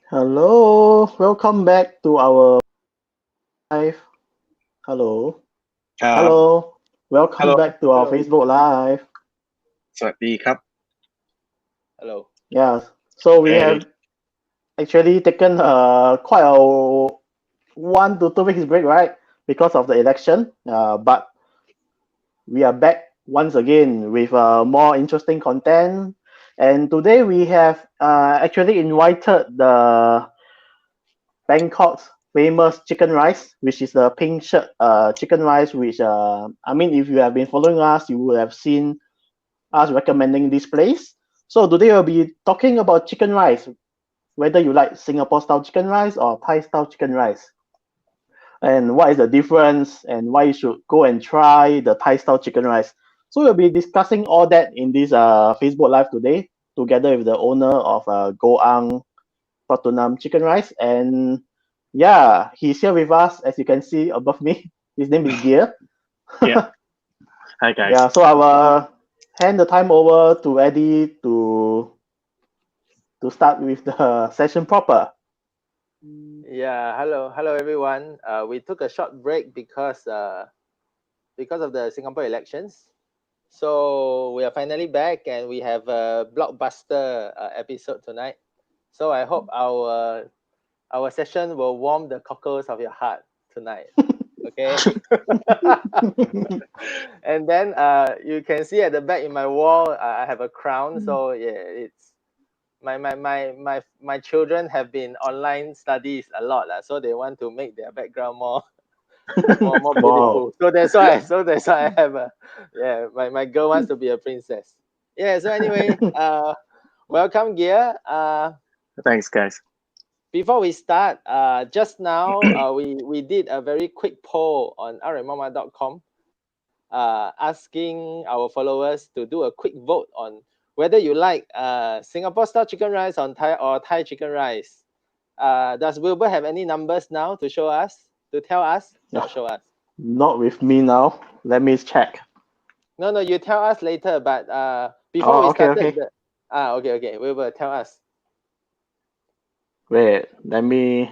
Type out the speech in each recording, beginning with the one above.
Hello, welcome back to our live. Hello, ครับ hello, welcome Hello back to our Hello. Facebook Live. สวัสดีครับ Hello. Yeah, so we Hey have actually taken quite a 1 to 2 weeks break, right? Because of the election. But we are back once again with more interesting content. And today we have actually invited the Bangkok's famous chicken rice, which is the pink shirt chicken rice. Which I mean, if you have been following us, you would have seen us recommending this place. So today we'll be talking about chicken rice, whether you like Singapore style chicken rice or Thai style chicken rice, and what is the difference, and why you should go and try the Thai style chicken rice. So we'll be discussing all that in this Facebook Live today, together with the owner of Goang Pratunam Chicken Rice. And yeah, he's here with us, as you can see above me. His name is Gear. yeah hi guys Yeah, so I will hand the time over to Eddie to start with the session proper. Yeah, hello everyone. We took a short break because of the Singapore elections. So we are finally back and we have a blockbuster episode tonight. So I hope our session will warm the cockles of your heart tonight. Okay. And then you can see at the back in my wall I have a crown. So yeah, it's my children have been online studies a lot so they want to make their background more Wow. beautiful, so that's why I have a my girl wants to be a princess. So anyway, welcome, Gear. thanks guys. Before we start, just now we did a very quick poll on rmama.com, asking our followers to do a quick vote on whether you like Singapore style chicken rice on Thai chicken rice. Does Wilbur have any numbers now to show us, to tell us? Not show us. Not with me now. Let me check. No, you tell us later. But before Oh, we okay, started, okay. okay. Wilbur, tell us. Wait, let me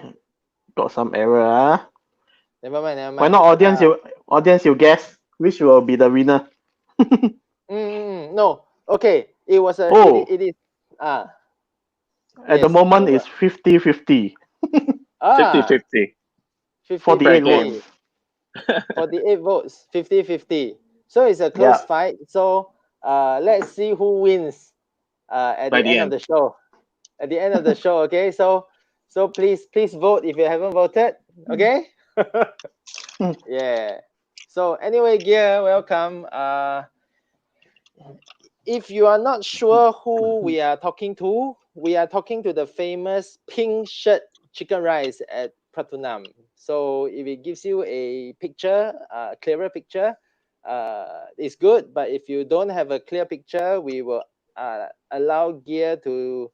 got some error. Never Why mind. not audience you guess which will be the winner? No, okay. It was a Oh, it is uh at the yes, moment Wilbur. it's 50-50. Ah, 50-50 50 48 fair game. votes. 50. 48 votes, 50-50. So it's a close Yeah. fight. So let's see who wins at By the the end of end. the show. At the end of the show, okay? So please vote if you haven't voted, okay? Yeah. So anyway, Gear, welcome. If you are not sure who we are talking to, we are talking to the famous pink shirt chicken rice at Pratunam. So if it gives you a picture, a clearer picture, it's good. But if you don't have a clear picture, we will allow Gear to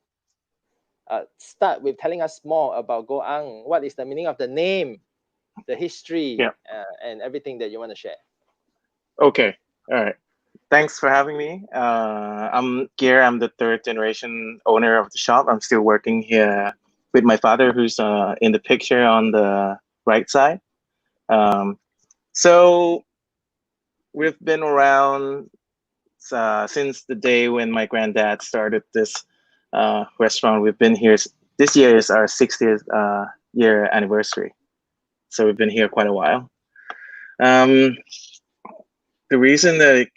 start with telling us more about Goang. What is the meaning of the name, the history, Yeah, and everything that you want to share. okay, all right, thanks for having me. I'm Gear. I'm the third generation owner of the shop. I'm still working here with my father, who's in the picture on the right side. um, so we've been around since the day when my granddad started this restaurant. We've been here. This year is our 60th year anniversary, so we've been here quite a while. Um, the reason that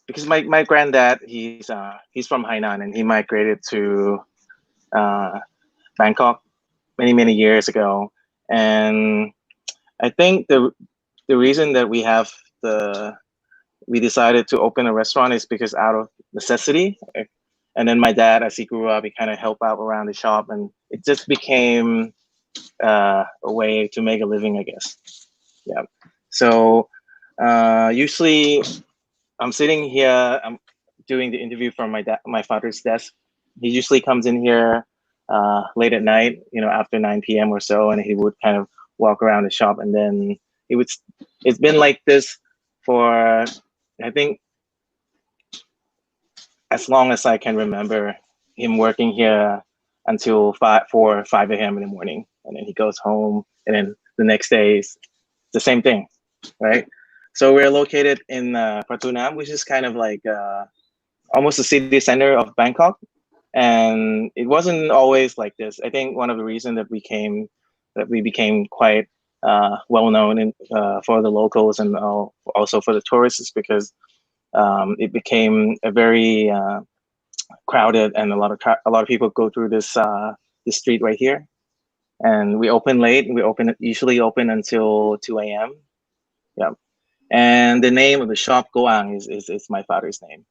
because my granddad, he's from Hainan, and he migrated to uh, Bangkok many years ago. And I think the reason that we decided to open a restaurant is because out of necessity. And then my dad, as he grew up, he kind of helped out around the shop, and it just became a way to make a living, I guess. Yeah. So usually I'm sitting here, I'm doing the interview from my father's desk. He usually comes in here late at night, after 9 p.m. or so, and he would kind of walk around the shop, and then he would. It's been like this for, I think, as long as I can remember him working here. until 5 a.m. in the morning, and then he goes home, and then the next day is the same thing, right? So we're located in Pratunam, which is kind of like almost the city center of Bangkok, and it wasn't always like this. I think one of the reasons that we became quite well known for the locals and also for the tourists is because it became a very crowded, and a lot of people go through this street right here. And we open late. We usually open until 2 a.m. Yeah. And the name of the shop, Goang, is my father's name.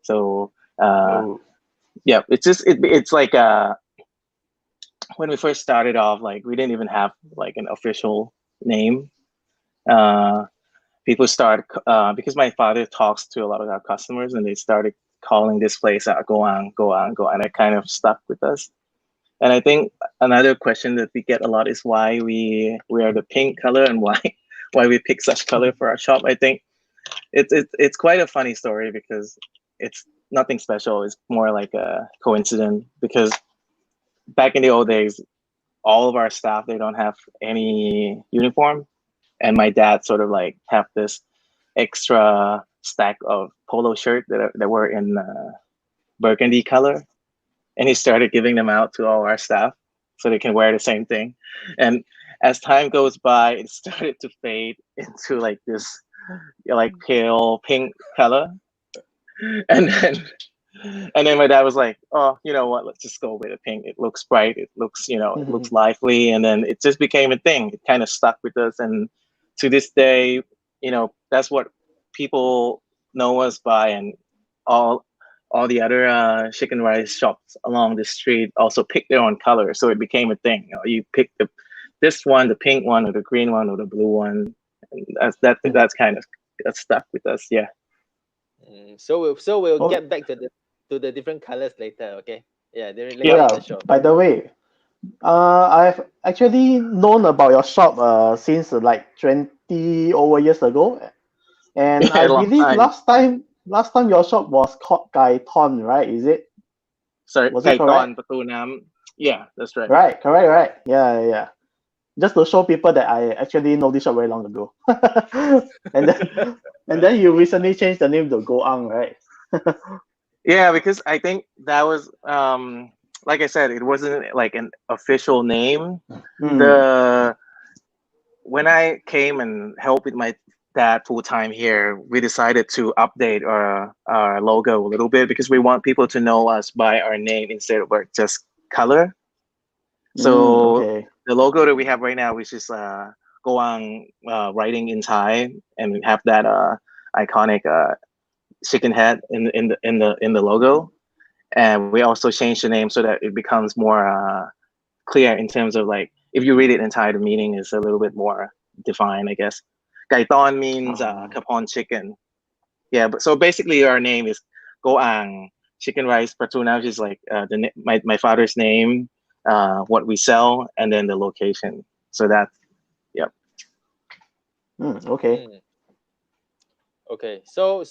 So Oh. yeah, it's like when we first started off, like we didn't even have like an official name. People start because my father talks to a lot of our customers, and they started calling this place Goang, Goang, Goang, and it kind of stuck with us. And I think another question that we get a lot is why we are the pink color, and why we pick such color for our shop. I think it's quite a funny story because it's nothing special. It's more like a coincidence because back in the old days, all of our staff, they don't have any uniform, and my dad sort of like have this extra stack of polo shirt that were in burgundy color, and he started giving them out to all our staff so they can wear the same thing. And as time goes by, it started to fade into like this like pale pink color, and then my dad was like, oh, you know what, let's just go with the pink. It looks bright, it looks, it looks lively, and then it just became a thing. It kind of stuck with us, and to this day, that's what people know us by. And all the other chicken rice shops along the street also pick their own color, so it became a thing. You pick this one, the pink one, or the green one, or the blue one, and that's kind of stuck with us. Yeah. So we'll Oh. get back to the different colors later. Okay. Yeah. Later Yeah. in the show. By the way, I've actually known about your shop since like 20 over years ago, and Yeah, I a long believe time. last time your shop was called Gai Ton, right? Is it? Sorry, Was it correct? Pratunam. Yeah, that's right. Right, correct, right. Yeah, yeah. Just to show people that I actually know this shop very long ago. and then you recently changed the name to Goang, right? Yeah, because I think that was like I said, it wasn't like an official name. The When I came and helped with my dad full time here, we decided to update our logo a little bit because we want people to know us by our name instead of just color. So Okay. the logo that we have right now, which is Goang writing in Thai, and we have that iconic chicken head in the logo. And we also changed the name so that it becomes more clear in terms of like if you read it in Thai, the meaning is a little bit more defined, I guess. Gaiton means kapon chicken. Yeah, but so basically our name is Goang Chicken Rice Pratunam, which is like my father's name, what we sell, and then the location. So that's yep. Okay. Okay, so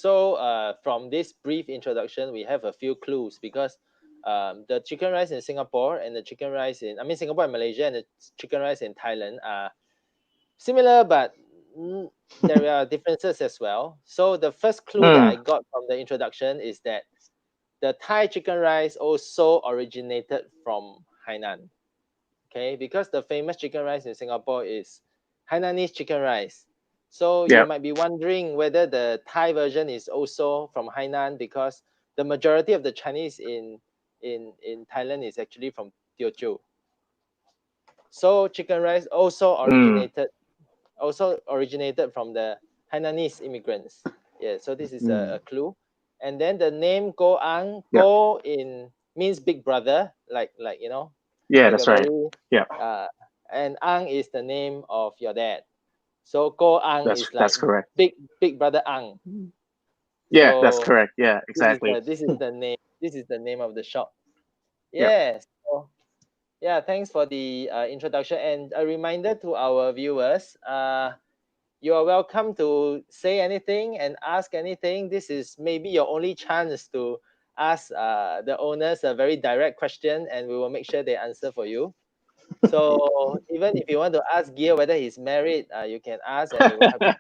from this brief introduction, we have a few clues because the chicken rice in Singapore and the chicken rice Singapore and Malaysia and the chicken rice in Thailand are similar, but there are differences as well. So the first clue that I got from the introduction is that the Thai chicken rice also originated from Hainan. Okay, because the famous chicken rice in Singapore is Hainanese chicken rice. So you might be wondering whether the Thai version is also from Hainan because the majority of the Chinese in Thailand is actually from Teochew. So chicken rice also originated from the Hainanese immigrants. Yeah, so this is a clue. And then the name Go Ang, Go in means big brother, like Yeah, like that's a right. very Yeah, and Ang is the name of your dad. So Go Ang is like that's correct. big brother Ang. Yeah, So that's correct. Yeah, exactly. This is the name. This is the name of the shop. Yeah. Yes. So, yeah. Thanks for the introduction and a reminder to our viewers. You are welcome to say anything and ask anything. This is maybe your only chance to ask the owners a very direct question, and we will make sure they answer for you. So even if you want to ask Gear whether he's married, you can ask, and we will help you ask.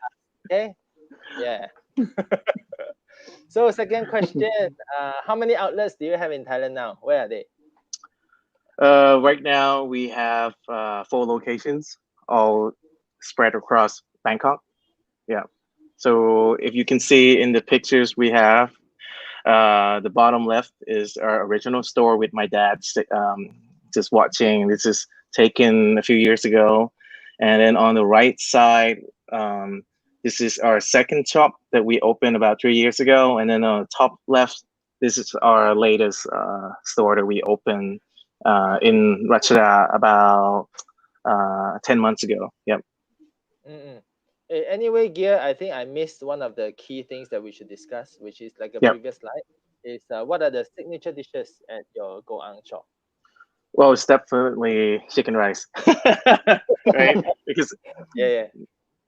Okay? Yeah. So second question, how many outlets do you have in Thailand now? Where are they? Right now we have 4 locations, all spread across Bangkok. Yeah. So if you can see in the pictures we have, the bottom left is our original store with my dad just watching. This is taken a few years ago. And then on the right side, this is our second shop that we opened about 3 years ago. And then on the top left, this is our latest store that we opened in Ratchada about 10 months ago. Yep. Mm-mm. Anyway, Gear, I think I missed one of the key things that we should discuss, which is like a Yep. previous slide, is what are the signature dishes at your Goang shop? Well, it's definitely chicken rice, right? Because Yeah.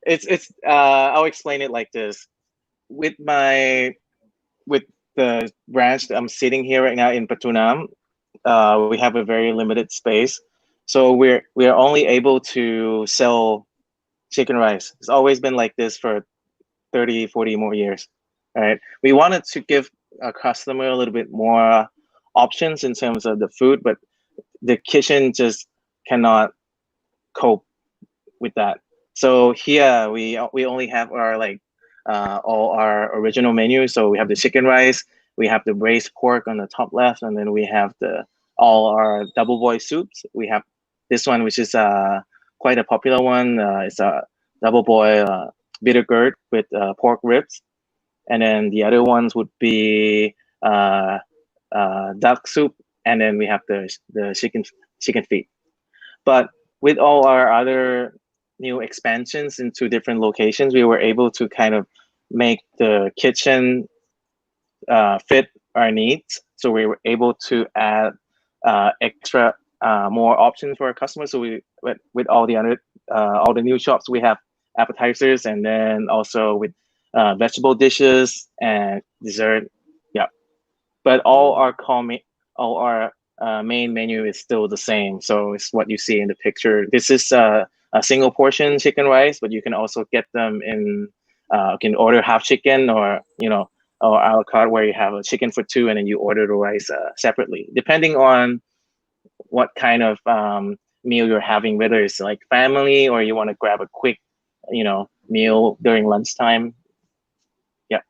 it's I'll explain it like this. With the branch that I'm sitting here right now in Pratunam, we have a very limited space, so we're only able to sell chicken rice. It's always been like this for 30, 40 more years. All right. We wanted to give a customer a little bit more options in terms of the food, but the kitchen just cannot cope with that. So here we only have our all our original menu. So we have the chicken rice, we have the braised pork on the top left, and then we have the all our double boil soups. We have this one, which is quite a popular one. It's a double boil bitter gourd with pork ribs, and then the other ones would be duck soup, and then we have the chicken feet. But with all our other new expansions into different locations, we were able to kind of make the kitchen fit our needs. So we were able to add extra more options for our customers. So we with all the other all the new shops, we have appetizers, and then also with vegetable dishes and dessert. Yeah, but all our main menu is still the same. So it's what you see in the picture. This is a single portion chicken rice, but you can also get them in. You can order half chicken, or or a la carte, where you have a chicken for 2, and then you order the rice separately, depending on what kind of meal you're having, whether it's like family or you want to grab a quick, meal during lunchtime. Yeah.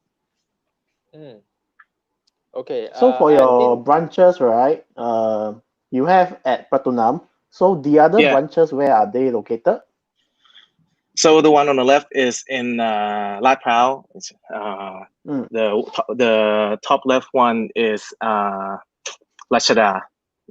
Okay. So for I've your been. branches, right? You have at Pratunam. So the other Yeah. branches, where are they located? So the one on the left is in Lat Pao. Mm. The top left one is Lachada,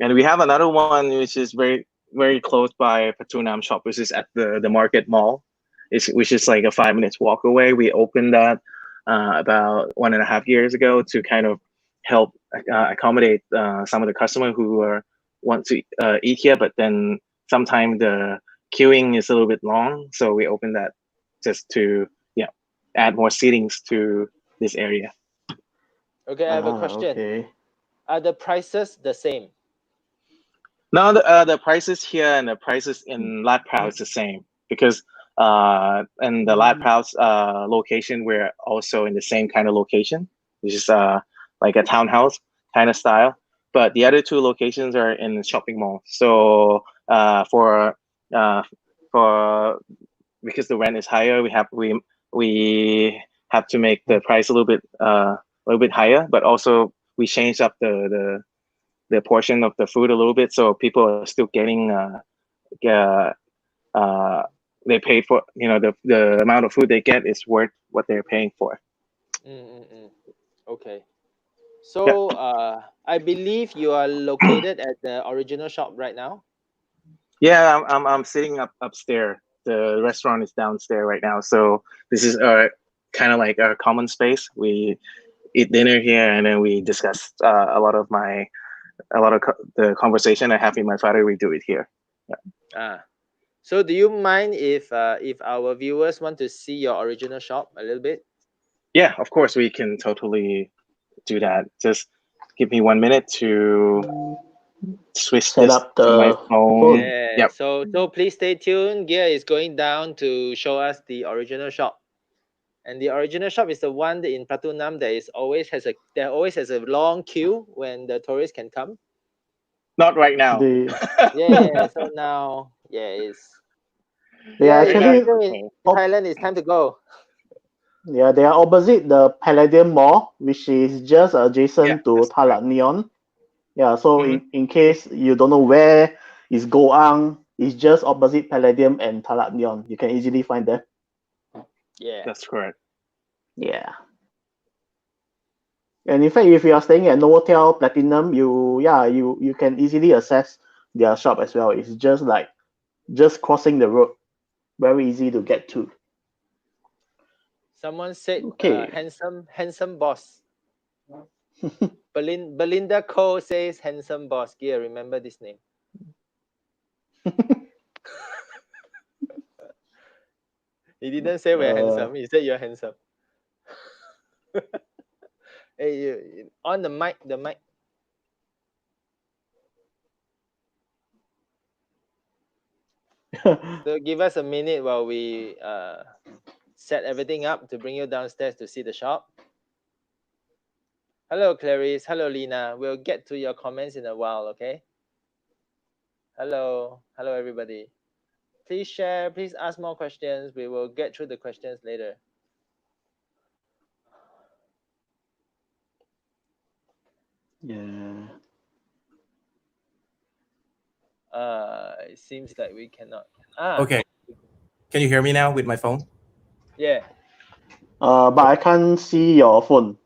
and we have another one which is very close by Pratunam shop, which is at the market mall, which is like a 5 minutes walk away. We opened that about 1.5 years ago to kind of help accommodate some of the customer who want to eat here, but then sometimes the queuing is a little bit long, so we opened that just to add more seatings to this area. Okay, I have a question. Okay. Are the prices the same? No, the prices here and the prices in Lat Pao is the same, because in the Lat Pao's location, we're also in the same kind of location, which is like a townhouse kind of style. But the other 2 locations are in the shopping mall. So for because the rent is higher, we have to make the price a little bit higher. But also we changed up the portion of the food a little bit, so people are still getting they pay for, the amount of food they get is worth what they're paying for. Okay. So I believe you are located at the original shop right now. Yeah, I'm sitting upstairs. The restaurant is downstairs right now, so this is kind of like our common space. We eat dinner here, and then we discuss a lot of the conversation I have with my father. We do it here. Yeah. So do you mind if our viewers want to see your original shop a little bit? Yeah, of course we can totally do that. Just Give me 1 minute to switch Set this up to my the phone. phone. Yeah. Yep. So please stay tuned. Gear is going down to show us the original shop. And the original shop is the one in Pratunam that always has a long queue when the tourists can come. Not right now. Yeah. So now, it's. They are If you're actually still in Thailand, it's time to go. Yeah, they are opposite the Palladium Mall, which is just adjacent to that's correct. Talat Neon. Yeah, so Mhm. in case you don't know where is Goang, it's just opposite Palladium and Talat Neon. You can easily find them. Yeah. That's correct. Yeah. And in fact, if you are staying at Novotel Platinum, you can easily access their shop as well. It's just crossing the road, very easy to get to. Someone said, Okay. handsome boss. Belinda Cole says handsome boss. Gear, remember this name. He didn't say we're handsome. He said you're handsome. Hey, on the mic. So give us a minute while we set everything up to bring you downstairs to see the shop. Hello, Clarice. Hello, Lina. We'll get to your comments in a while, okay? Hello, everybody. Please share. Please ask more questions. We will get through the questions later. Yeah. It seems like we cannot. Okay. Can you hear me now with my phone? Yeah. But I can't see your phone.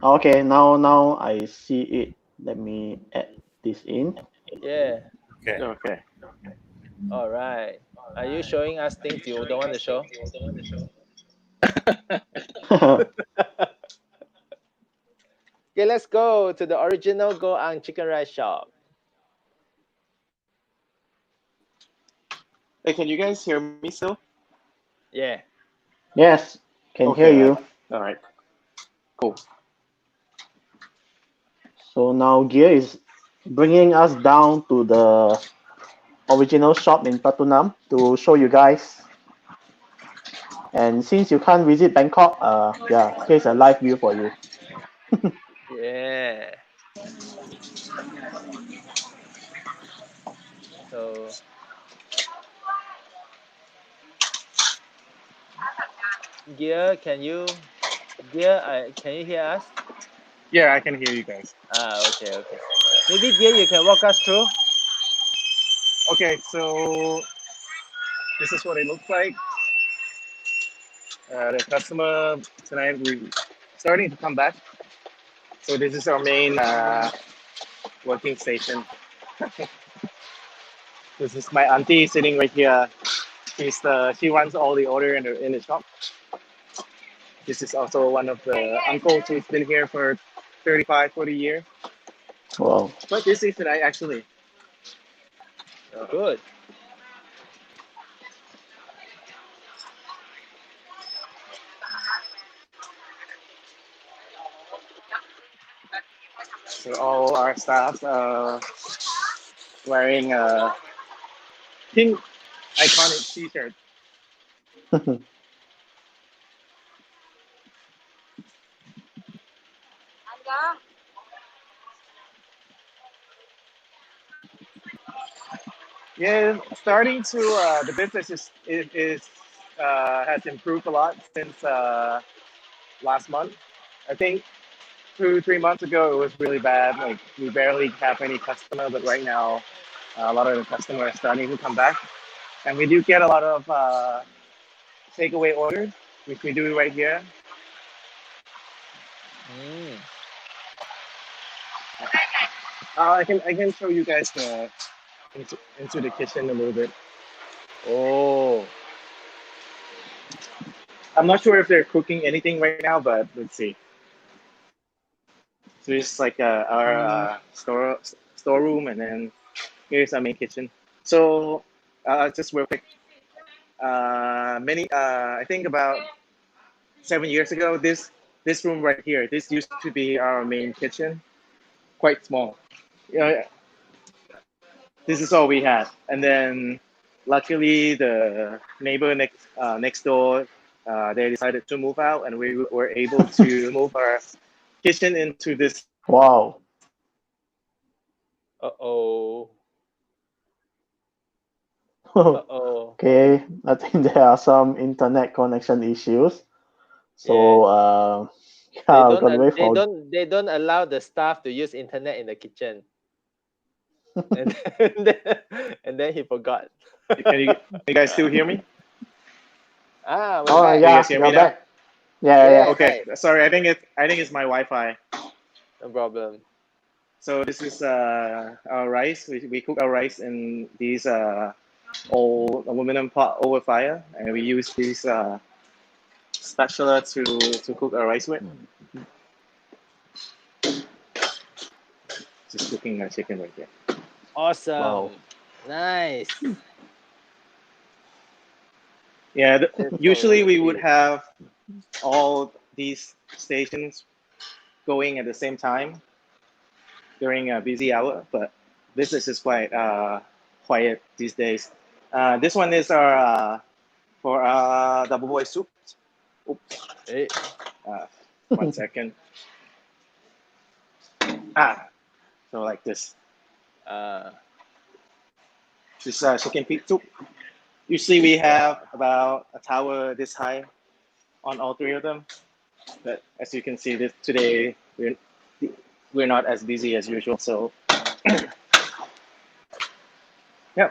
Okay, now I see it. Let me add this in. Yeah. Okay. All right. Are you showing us things you don't want to show? Okay, let's go to the original Goang chicken rice shop. Hey, can you guys hear me still? Yeah. Yes, can hear you. All right. Cool. So now Gear is bringing us down to the original shop in Pratunam to show you guys. And since you can't visit Bangkok, here's a live view for you. Yeah. So Gear, can you hear us? Yeah, I can hear you guys. Okay. Maybe Gear, you can walk us through. Okay, so this is what it looks like. The customer tonight we starting to come back. So this is our main working station. This is my auntie sitting right here. She runs all the order in the shop. This is also one of the uncles who's been here for 35, 40 years. Wow. But this is tonight actually. Good. So all our staff wearing a pink iconic T-shirt. Yeah, starting to the business is has improved a lot since last month. I think 2, 3 months ago it was really bad. Like we barely have any customer, but right now a lot of the customers are starting to come back, and we do get a lot of takeaway orders, which we do right here. I can show you guys into the kitchen a little bit. Oh. I'm not sure if they're cooking anything right now, but let's see. So it's like our storeroom, and then here's our main kitchen. So just real quick, I think about 7 years ago, this this room right here. This used to be our main kitchen, quite small. Yeah, this is all we had. And then, luckily, the neighbor next door, they decided to move out, and we were able to move our kitchen into this. Wow. Uh-oh. Uh-oh. Okay, I think there are some internet connection issues. So They yeah, we're don't gonna wait for they don't allow the staff to use internet in the kitchen. And then, and then he forgot. Can you guys still hear me? We're Oh back. You yeah, guys hear you're me now? back. Yeah, Yeah. Okay, sorry. I think it's my Wi-Fi. No problem. So this is our rice. We cook our rice in these old aluminum pot over fire, and we use this spatula to cook our rice with. Just cooking our chicken right here. Awesome. Wow. Nice. Yeah, It's usually so we would sweet. have all these stations going at the same time during a busy hour, but business is quite quiet these days. This one is our for our double boy soup. Oops. Hey. 1 second. So like this. This chicken feet soup. Usually we have about a tower this high on all three of them, but as you can see, today we're not as busy as usual. So yeah.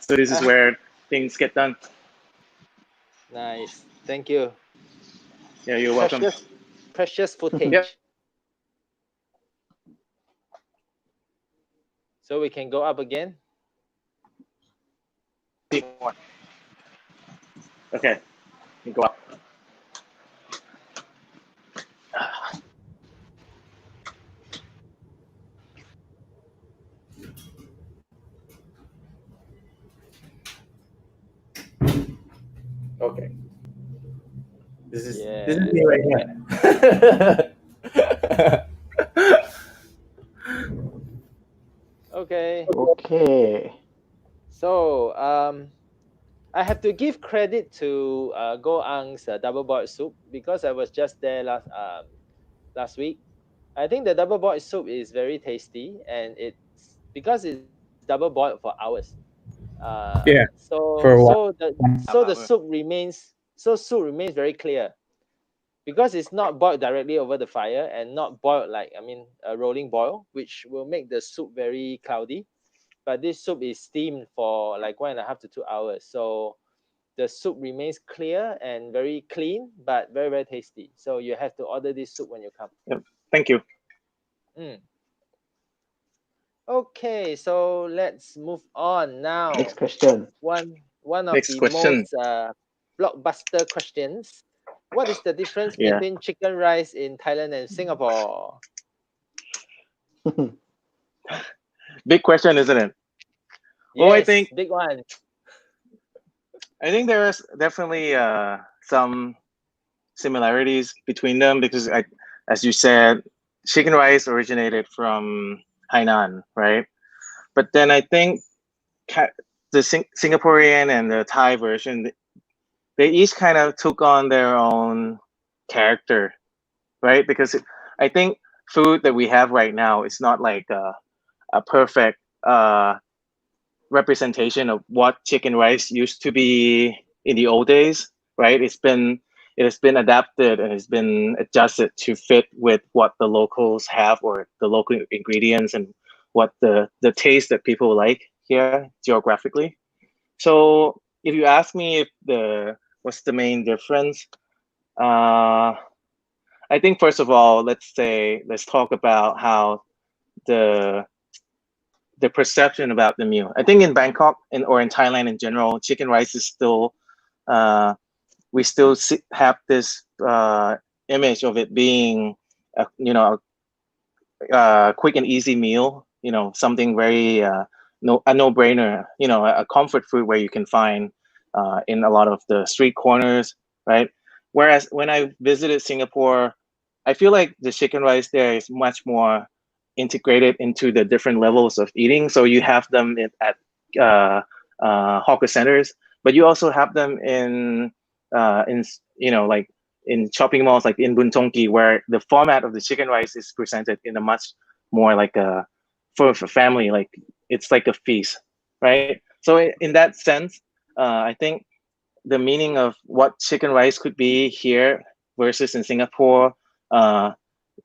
So this is where things get done. Nice. Thank you. Yeah, you're welcome. Precious footage. Yep. So we can go up again. Okay, you go up. Okay. This is Yeah. me right here. Okay. Okay. So I have to give credit to Go Ang's double boiled soup because I was just there last week. I think the double boiled soup is very tasty, and it's because it's double boiled for hours. Yeah. So For what? the soup remains very clear because it's not boiled directly over the fire and not boiled like a rolling boil, which will make the soup very cloudy. But this soup is steamed for like 1.5 to 2 hours, so the soup remains clear and very clean, but very, very tasty. So you have to order this soup when you come. Yep. Thank you. Okay, so let's move on now. Next question. One of Next the question. most blockbuster questions. What is the difference Yeah. between chicken rice in Thailand and Singapore? Big question, isn't it? Yes, I think big one. there's definitely some similarities between them because, as you said, chicken rice originated from Hainan, right? But then I think the Singaporean and the Thai version, they each kind of took on their own character, right? Because I think food that we have right now is not like a perfect representation of what chicken rice used to be in the old days, right? It has been adapted and has been adjusted to fit with what the locals have or the local ingredients and what the taste that people like here geographically. So if you ask me what's the main difference, I think first of all, let's talk about how the perception about the meal. I think in Bangkok or in Thailand in general, chicken rice is still we still have this image of it being a quick and easy meal. Something very a no-brainer. A comfort food where you can find in a lot of the street corners, right? Whereas when I visited Singapore, I feel like the chicken rice there is much more integrated into the different levels of eating. So you have them at hawker centers, but you also have them in like in shopping malls, like in Buntongi, where the format of the chicken rice is presented in a much more like a for family, like it's like a feast, right? So in that sense, I think the meaning of what chicken rice could be here versus in Singapore, uh,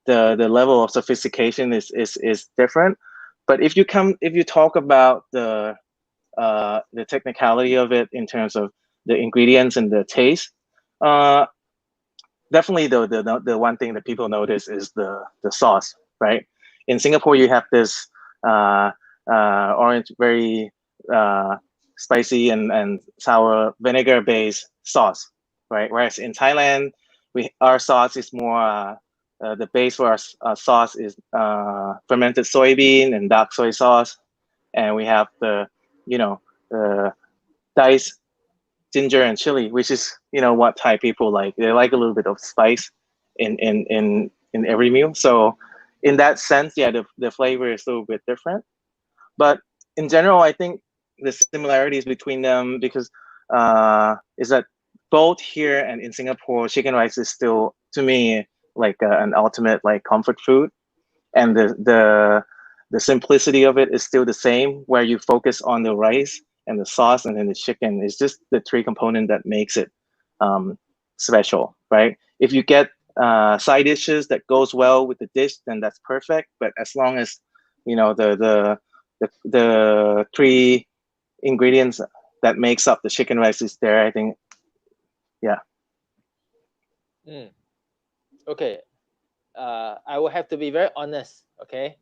the level of sophistication is different. But if you talk about the technicality of it in terms of the ingredients and the taste, uh, definitely the one thing that people notice is the sauce, right? In Singapore, you have this uh, orange, very spicy and sour vinegar based sauce, right? Whereas in Thailand, our sauce is more the base for our sauce is fermented soybean and dark soy sauce, and we have the diced ginger and chili, which is what Thai people like. They like a little bit of spice in every meal. So in that sense, yeah, the flavor is a little bit different. But in general, I think the similarities between them because is that both here and in Singapore, chicken rice is still to me like an ultimate like comfort food, and the simplicity of it is still the same, where you focus on the rice and the sauce and then the chicken. It's just the three component that makes it special, right? If you get side dishes that goes well with the dish, then that's perfect. But as long as the three ingredients that makes up the chicken rice is there, I think, yeah. Okay, I will have to be very honest, okay?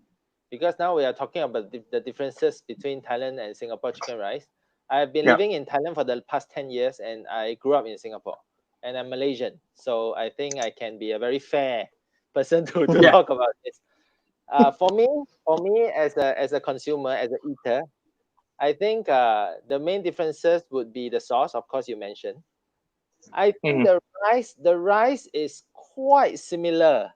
Because now we are talking about the differences between Thailand and Singapore chicken rice. I've been living in Thailand for the past 10 years and I grew up in Singapore and I'm Malaysian. So I think I can be a very fair person to talk about this. For me as a consumer, as an eater, I think the main differences would be the sauce, of course you mentioned. I think the rice is quite similar.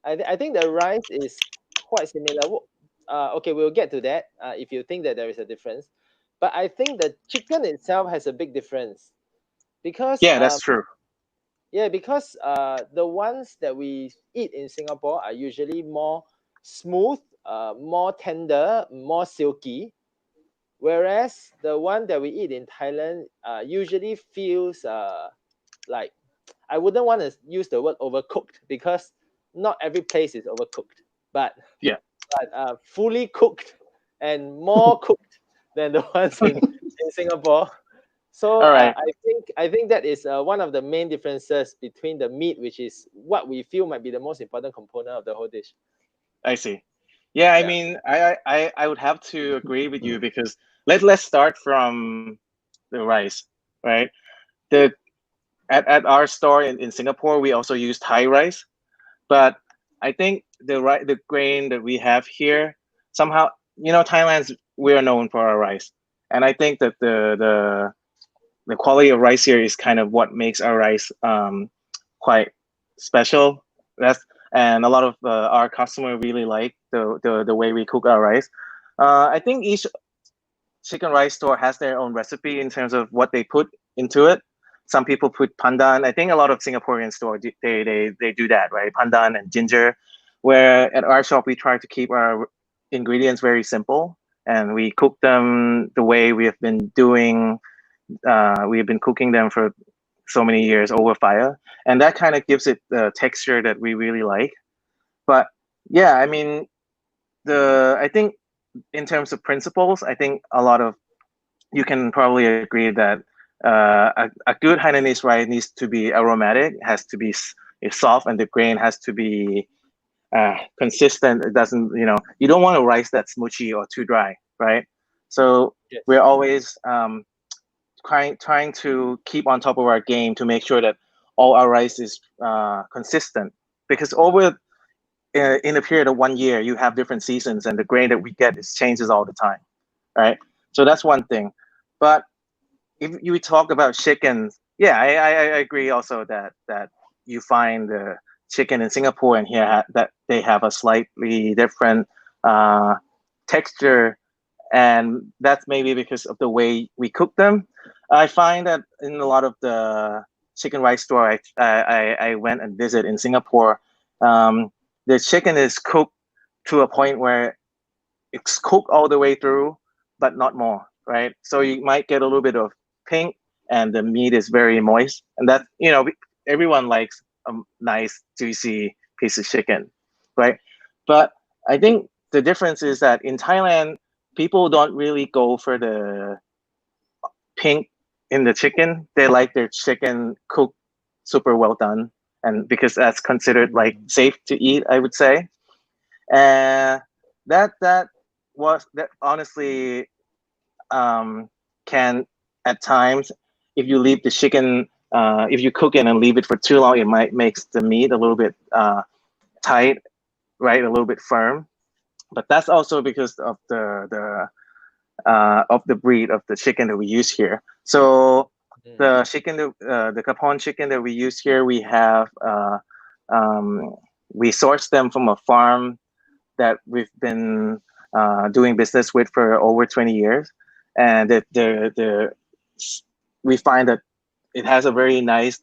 I think the rice is quite similar. Okay, we'll get to that if you think that there is a difference. But I think the chicken itself has a big difference because that's true. yeah, because the ones that we eat in Singapore are usually more smooth, more tender, more silky. Whereas the one that we eat in Thailand usually feels like, I wouldn't want to use the word overcooked because not every place is overcooked, but fully cooked and more cooked than the ones in Singapore. So I think that is one of the main differences between the meat, which is what we feel might be the most important component of the whole dish. I see. Yeah, I mean, I would have to agree with you because let's start from the rice, right? The at our store in Singapore, we also use Thai rice, but I think the grain that we have here somehow, Thailand's we are known for our rice, and I think that the quality of rice here is kind of what makes our rice quite special. And a lot of our customer really like the way we cook our rice. I think each chicken rice store has their own recipe in terms of what they put into it. Some people put pandan. I think a lot of Singaporean stores they do that, right? Pandan and ginger. Where at our shop we try to keep our ingredients very simple and we cook them the way we have been doing. We have been cooking them for so many years over fire, and that kind of gives it the texture that we really like. But yeah, I mean, I think in terms of principles, I think a lot of you can probably agree that a good Hainanese rice needs to be aromatic, has to be soft, and the grain has to be consistent. It doesn't, you don't want a rice that's mushy or too dry, right? So we're always trying to keep on top of our game to make sure that all our rice is consistent. Because over in a period of 1 year, you have different seasons, and the grain that we get is changes all the time, right? So that's one thing. But if you talk about chickens, yeah, I agree also that you find the chicken in Singapore and here that they have a slightly different texture, and that's maybe because of the way we cook them. I find that in a lot of the chicken rice store I went and visit in Singapore, the chicken is cooked to a point where it's cooked all the way through, but not more, right? So you might get a little bit of pink, and the meat is very moist, and that everyone likes a nice juicy piece of chicken, right? But I think the difference is that in Thailand, people don't really go for the pink in the chicken. They like their chicken cooked super well done, and because that's considered like safe to eat, I would say. And that honestly can at times, if you leave the chicken, if you cook it and leave it for too long, it might makes the meat a little bit tight, right, a little bit firm. But that's also because of the breed of the chicken that we use here. So the chicken, the Capon chicken that we use here, we source them from a farm that we've been doing business with for over 20 years, and we find that it has a very nice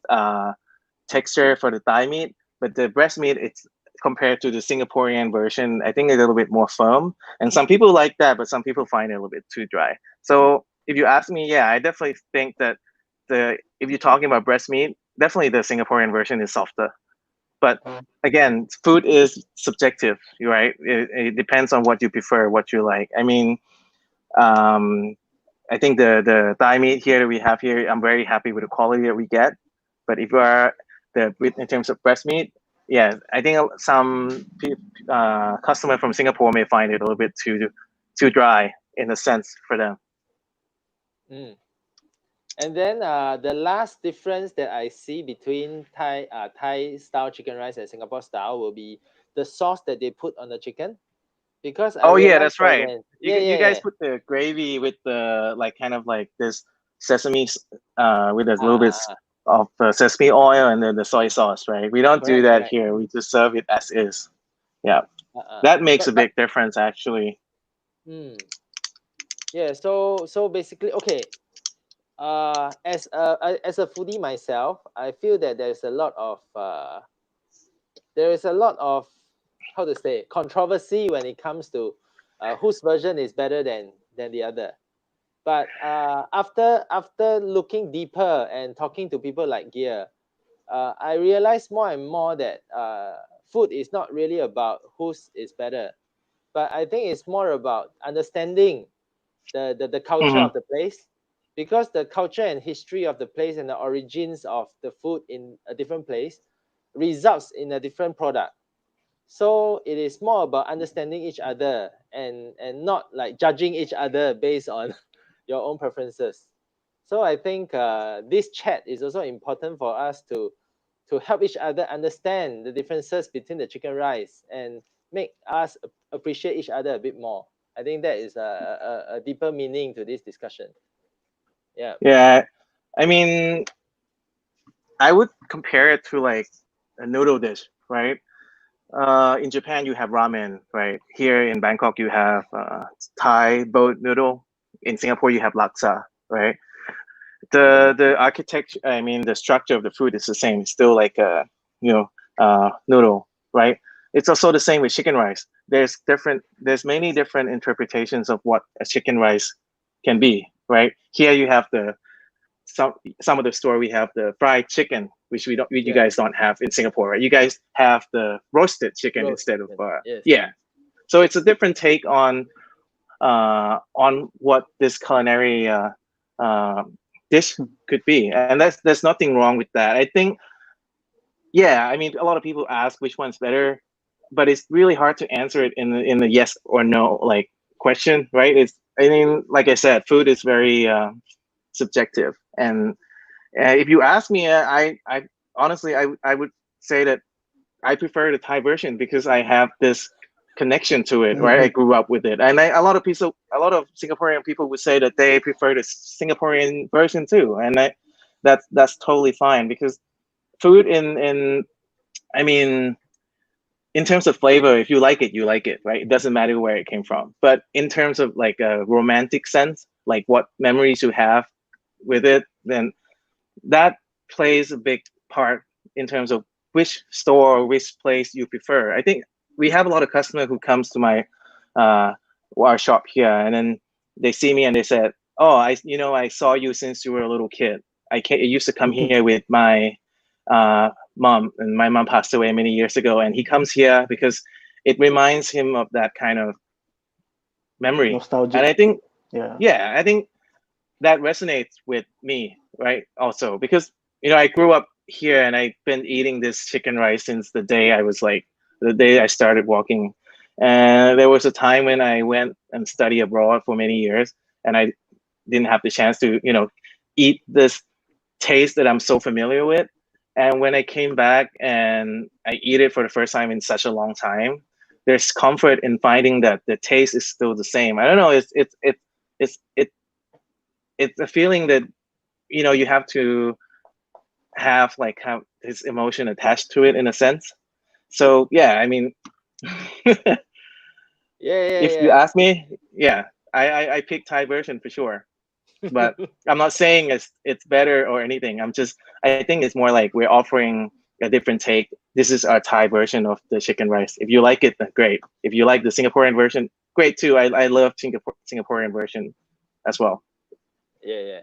texture for the thigh meat, but the breast meat, it's compared to the Singaporean version, I think a little bit more firm. And some people like that, but some people find it a little bit too dry. So if you ask me, yeah, I definitely think that if you're talking about breast meat, definitely the Singaporean version is softer. But again, food is subjective, right? It depends on what you prefer, what you like. I mean, I think the thigh meat here that we have here, I'm very happy with the quality that we get. But if you are in terms of breast meat, yeah, I think some customer from Singapore may find it a little bit too dry in a sense for them. And then the last difference that I see between Thai style chicken rice and Singapore style will be the sauce that they put on the chicken. Because that's right. You guys put the gravy with the like kind of like this sesame with a little bit of sesame oil and then the soy sauce, right? We don't do that here. We just serve it as is. Yeah, that makes a big difference actually. Yeah. So basically, okay. As a foodie myself, I feel that there's a lot of how to say controversy when it comes to whose version is better than the other. But after looking deeper and talking to people like Gear, I realized more and more that food is not really about whose is better, but I think it's more about understanding the culture of the place, because the culture and history of the place and the origins of the food in a different place results in a different product. So it is more about understanding each other and not like judging each other based on your own preferences. So I think this chat is also important for us to help each other understand the differences between the chicken rice and make us appreciate each other a bit more. I think that is a deeper meaning to this discussion. Yeah. Yeah, I mean, I would compare it to like a noodle dish, right? In Japan, you have ramen, right? Here in Bangkok, you have Thai boat noodle. In Singapore, you have laksa, right? The architecture, I mean, the structure of the food is the same. It's still like a noodle, right? It's also the same with chicken rice. There's many different interpretations of what a chicken rice can be, right? Here you have some of the store we have the fried chicken, which you guys don't have in Singapore, right? You guys have the roasted chicken instead of yes. So it's a different take on what this culinary dish could be, and there's nothing wrong with that. I think, yeah, I mean, a lot of people ask which one's better, but it's really hard to answer it in the yes or no like question, right? I mean, like I said, food is very subjective, and if you ask me, I honestly I would say that I prefer the Thai version because I have this connection to it, right? I grew up with it, and a lot of Singaporean people would say that they prefer the Singaporean version too, and that's totally fine, because food in I mean, in terms of flavor, if you like it, you like it, right? It doesn't matter where it came from. But in terms of like a romantic sense, like what memories you have with it, then that plays a big part in terms of which store or which place you prefer. I think we have a lot of customers who comes to my uh, our shop here, and then they see me and they said, "Oh, I saw you since you were a little kid. I used to come here with my mom, and my mom passed away many years ago, and he comes here because it reminds him of that kind of memory." Nostalgic. And I think, Yeah. yeah, I think that resonates with me, right? Also, because I grew up here and I've been eating this chicken rice since the day I started walking. And there was a time when I went and studied abroad for many years, and I didn't have the chance to, eat this taste that I'm so familiar with. And when I came back and I eat it for the first time in such a long time, there's comfort in finding that the taste is still the same. I don't know. It's it's a feeling that you have to have this emotion attached to it in a sense. So yeah, I mean, if you Yeah. ask me, yeah, I pick Thai version for sure. But I'm not saying it's better or anything. I think it's more like we're offering a different take. This is our Thai version of the chicken rice. If you like it, then great. If you like the Singaporean version, great too. I love Singaporean version as well. Yeah.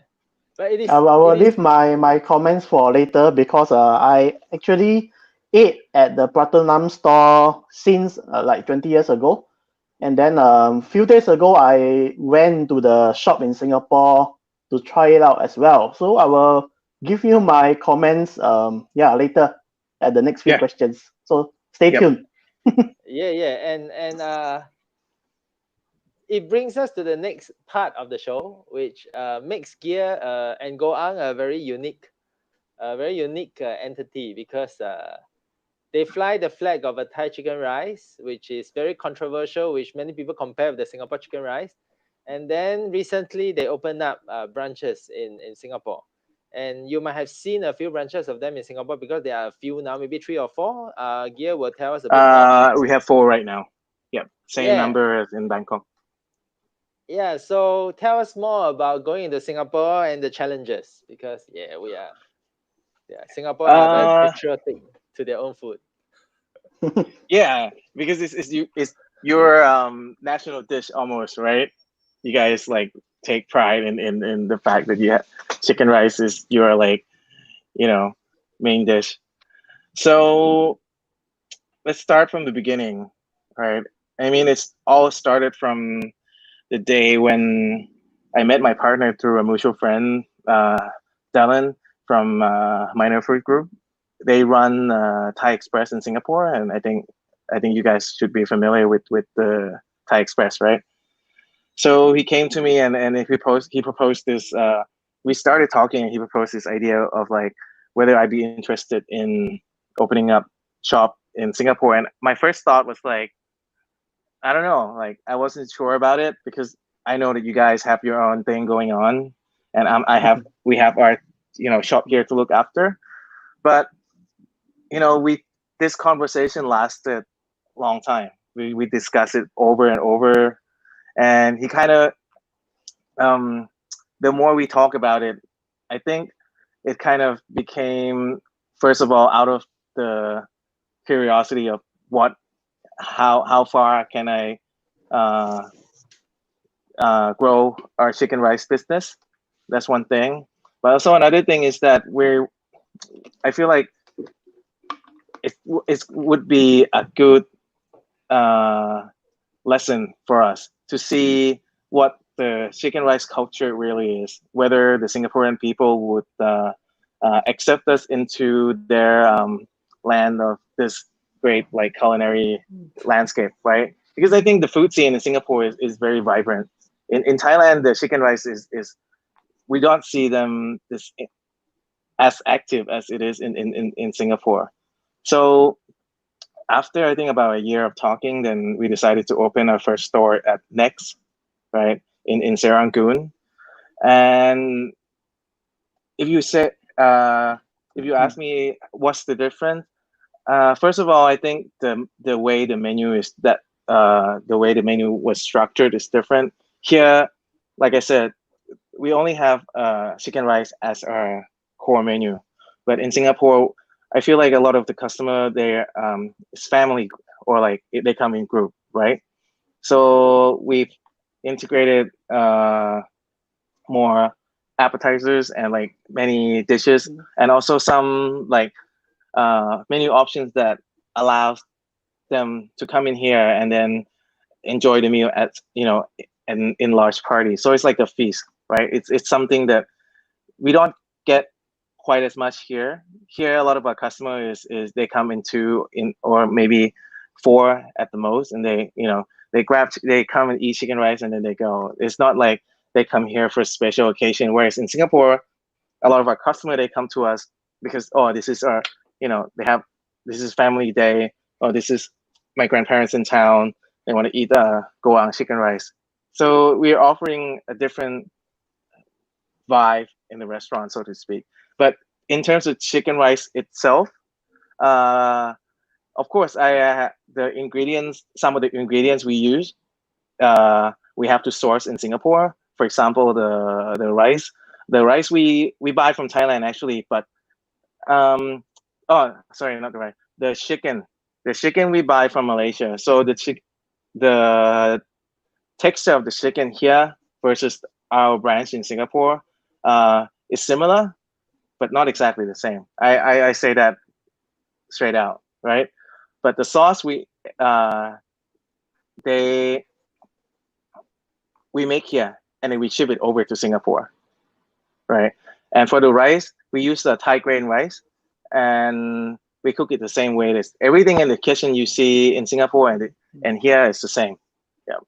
But I will it is leave my comments for later because I actually ate at the Pratunam store since like 20 years ago. And then few days ago, I went to the shop in Singapore to try it out as well. So I will give you my comments later at the next few Yeah. questions. So stay Yep. tuned. yeah. And it brings us to the next part of the show, which makes Gear and Goang a very unique entity, because they fly the flag of a Thai chicken rice, which is very controversial, which many people compare with the Singapore chicken rice. And then recently they opened up branches in Singapore. And you might have seen a few branches of them in Singapore, because there are a few now, maybe 3 or 4. Gear will tell us a bit more. We have 4 right now. Yep. Same Yeah. number as in Bangkok. Yeah, so tell us more about going into Singapore and the challenges, because Singapore are very patriotic to their own food. Yeah, because it's your national dish almost, right? You guys like take pride in the fact that chicken rice is your main dish. So let's start from the beginning, right? I mean, it's all started from the day when I met my partner through a mutual friend, Dylan from Minor Fruit Group. They run Thai Express in Singapore, and I think you guys should be familiar with the Thai Express, right? So he came to me and he proposed this. We started talking, and he proposed this idea of like whether I'd be interested in opening up shop in Singapore. And my first thought was like, I don't know, like I wasn't sure about it, because I know that you guys have your own thing going on, and we have our shop here to look after. But this conversation lasted a long time. We discussed it over and over, and he kind of the more we talk about it, I think it kind of became, first of all, out of the curiosity of how far can I grow our chicken rice business. That's one thing. But also another thing is that I feel like it would be a good lesson for us to see what the chicken rice culture really is, whether the Singaporean people would accept us into their land of this great like culinary landscape, right? Because I think the food scene in Singapore is very vibrant. In Thailand, the chicken rice is we don't see them as active as it is in Singapore. So after I think about a year of talking, then we decided to open our first store at Next, right, in Serangoon. And if you say if you ask me what's the difference, first of all, I think the way the menu is the way the menu was structured is different. Here, like I said, we only have chicken rice as our core menu, but in Singapore, I feel like a lot of the customer there is family or like they come in group, right? So we've integrated more appetizers and like many dishes, and also some like menu options that allows them to come in here and then enjoy the meal at in large parties. So it's like a feast, right? It's something that we don't get quite as much here. Here, a lot of our customers is they come in two in or maybe four at the most, and they come and eat chicken rice and then they go. It's not like they come here for a special occasion. Whereas in Singapore, a lot of our customers they come to us because this is our this is family day, or this is my grandparents in town. They want to eat goang chicken rice. So we're offering a different vibe in the restaurant, so to speak. But in terms of chicken rice itself, of course, the ingredients, some of the ingredients we use, we have to source in Singapore. For example, the rice. The rice we buy from Thailand actually, but oh sorry, not the rice. The chicken. The chicken we buy from Malaysia. So the texture of the chicken here versus our branch in Singapore is similar, but not exactly the same. I say that straight out, right? But the sauce we make here, and then we ship it over to Singapore, right? And for the rice, we use the Thai grain rice, and we cook it the same way. As everything in the kitchen you see in Singapore and here is the same. Yeah.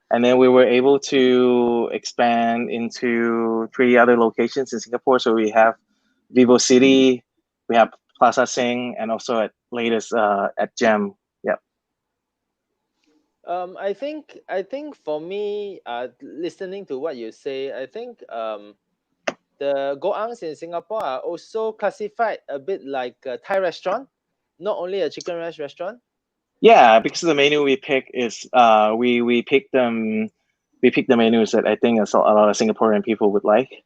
And then we were able to expand into 3 other locations in Singapore. So we have Vivo City, we have Plaza Sing, and also at latest at Gem. Yeah. I think for me, listening to what you say, I think the goangs in Singapore are also classified a bit like a Thai restaurant, not only a chicken rice restaurant. Yeah, because the menu we pick is we pick them. We pick the menus that I think a lot of Singaporean people would like.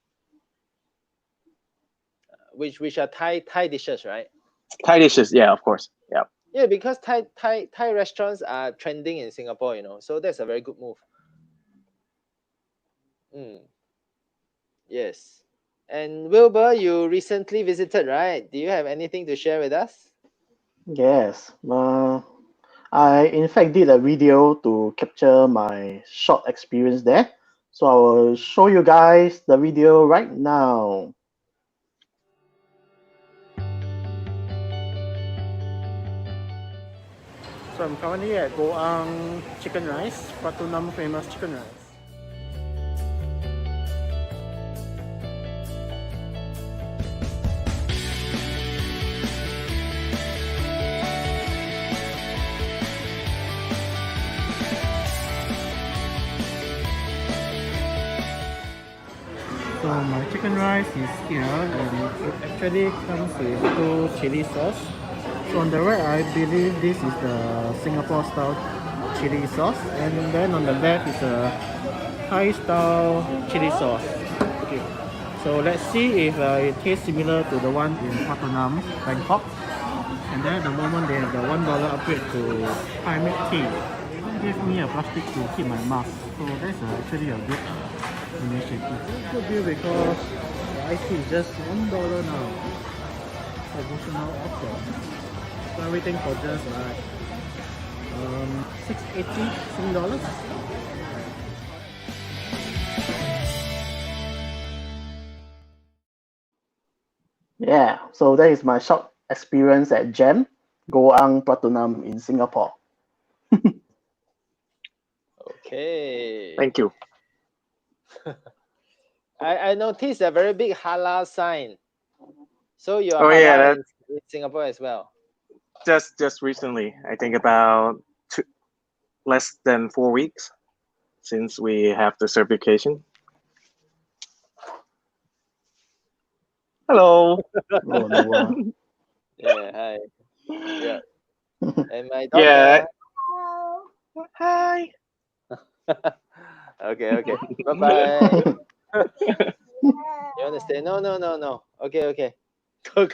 Which are Thai dishes, right? Thai dishes, yeah, of course, yeah. Yeah, because Thai restaurants are trending in Singapore, so that's a very good move. Yes. And Wilbur, you recently visited, right? Do you have anything to share with us? Yes. I in fact did a video to capture my short experience there. So I will show you guys the video right now. So I'm currently at Goang Chicken Rice, Pratunam famous chicken rice. So my chicken rice is here, and it actually comes with 2 chili sauce. So on the right, I believe this is the Singapore style chili sauce, and then on the left is a Thai style chili sauce. Okay, so let's see if it tastes similar to the one in Pratunam, Bangkok. And then at the moment they have the $1 upgrade to Thai milk tea. They even gave me a plastic to keep my mask. So that's actually a good initiative. Good deal because the iced tea is just $1 now. Promotional offer. So everything for just like $6.80 Sing. Yeah, so that is my short experience at Gem, Goang Pratunam in Singapore. Okay. Thank you. I noticed a very big halal sign. So you're halal in Singapore as well? Just recently, I think about less than 4 weeks since we have the certification. Hello. Oh, Noah. Yeah, hi. Yeah. And my Yeah. daughter. Hi. Okay. Bye-bye. You understand? No. Okay. Go.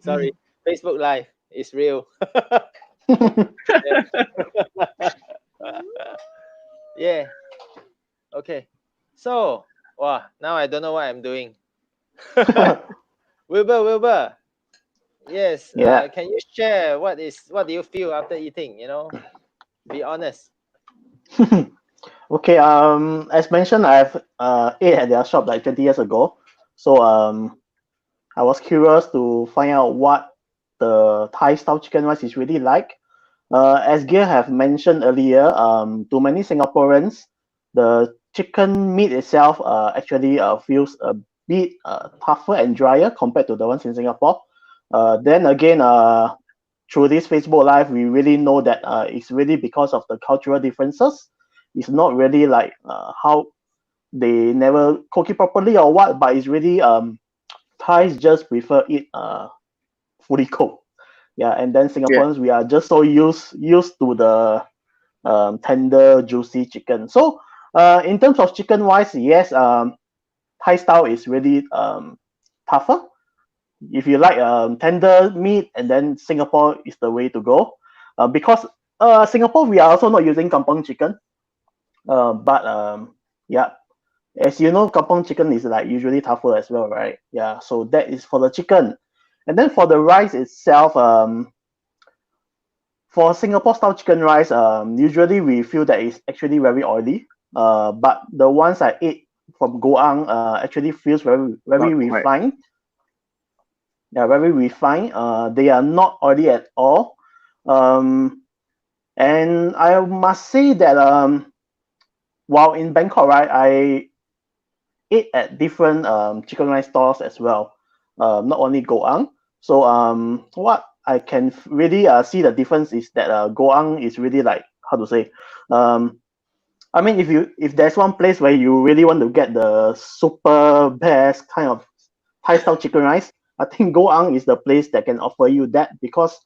Sorry. Facebook Live is real. Yeah. Okay. So, wow, now I don't know what I'm doing. Wilbur. Yes. Yeah. Can you share what do you feel after eating? Be honest. Okay. As mentioned, I've ate at their shop like 20 years ago. So I was curious to find out what the Thai style chicken rice is really like. As Gia have mentioned earlier, to many Singaporeans, the chicken meat itself actually feels a bit tougher and drier compared to the ones in Singapore. Then again, through this Facebook Live, we really know that it's really because of the cultural differences. It's not really like how they never cook it properly or what, but it's really Thais just prefer it fully cooked. Yeah, and then Yeah. Singaporeans we are just so used to the tender, juicy chicken. So in terms of chicken wise, yes, Thai style is really tougher. If you like tender meat, and then Singapore is the way to go. Because Singapore we are also not using kampung chicken. But yeah, as you know, kampung chicken is like usually tougher as well, right? Yeah, so that is for the chicken. And then for the rice itself, for Singapore style chicken rice, usually we feel that it's actually very oily. But the ones I ate from Goang actually feels very Not quite. refined. Yeah, very refined. They are not oily at all. Um, and I must say that while in Bangkok, right, I ate at different chicken rice stores as well, not only Goang. So what I can really see the difference is that Goang is really like how to say, um, I mean if there's one place where you really want to get the super best kind of Thai style chicken rice, I think Goang is the place that can offer you that because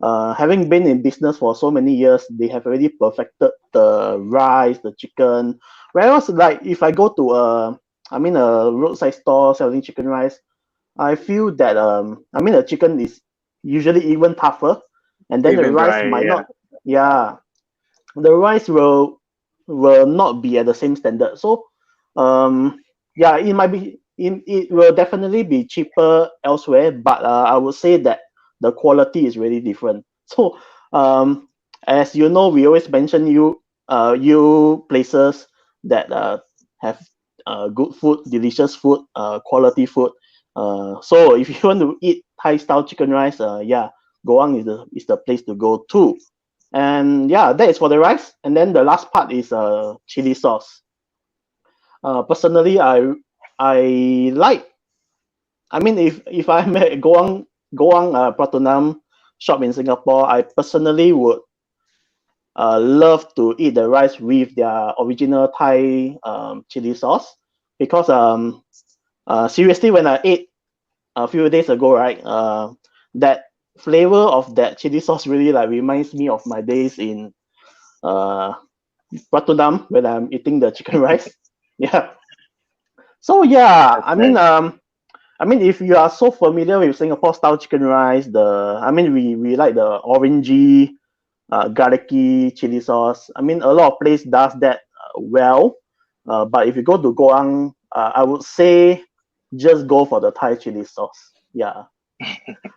having been in business for so many years, they have already perfected the rice, the chicken. Whereas, like if I go to a roadside store selling chicken rice, I feel that the chicken is usually even tougher, and then the Even rice dry. might Yeah. not. Yeah, the rice will not be at the same standard. So, yeah, it will definitely be cheaper elsewhere, but I would say that the quality is really different. So, as you know, we always mention you places that have good food, delicious food, quality food. So if you want to eat Thai style chicken rice, yeah, Goang is the place to go to. And yeah, that is for the rice. And then the last part is chili sauce. Personally, I like. I mean, if I'm at Goang Pratunam shop in Singapore, I personally would love to eat the rice with their original Thai chili sauce because seriously, when I ate a few days ago, right, that flavor of that chili sauce really like reminds me of my days in uh Pratunam when I'm eating the chicken rice. Yeah. So yeah, That's nice. I mean if you are so familiar with Singapore style chicken rice, we like the orangey, garlicky chili sauce. I mean a lot of place does that well. But if you go to Goang, I would say just go for the Thai chili sauce. Yeah.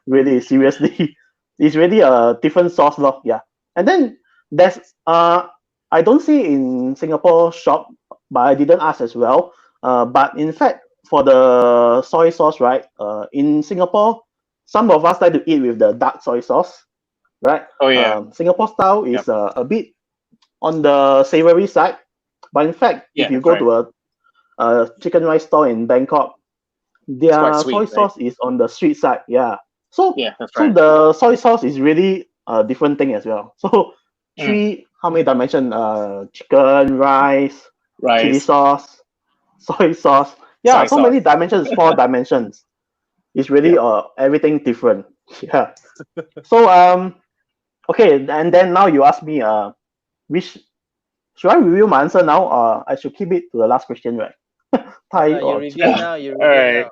Really, seriously. It's really a different sauce, lor. Yeah. And then there's I don't see in Singapore shop, but I didn't ask as well. But in fact, for the soy sauce, right? In Singapore, some of us like to eat with the dark soy sauce, right? Oh yeah. Singapore style Yep. is a bit on the savory side, but in fact, Yeah. if you That's go right. to a chicken rice store in Bangkok, It's quite their soy sweet, right? sauce is on the sweet side. Yeah. So Yeah. That's so right. the soy sauce is really a different thing as well. So Mm. how many dimension? Chicken, rice, chili Rice, sauce, soy sauce. Yeah, soy so sauce. many dimensions, four dimensions. It's really everything different. Yeah. So okay, and then now you ask me which should I review my answer now, or I should keep it to the last question, right? Thai You or reveal chicken? now. You All reveal right. now.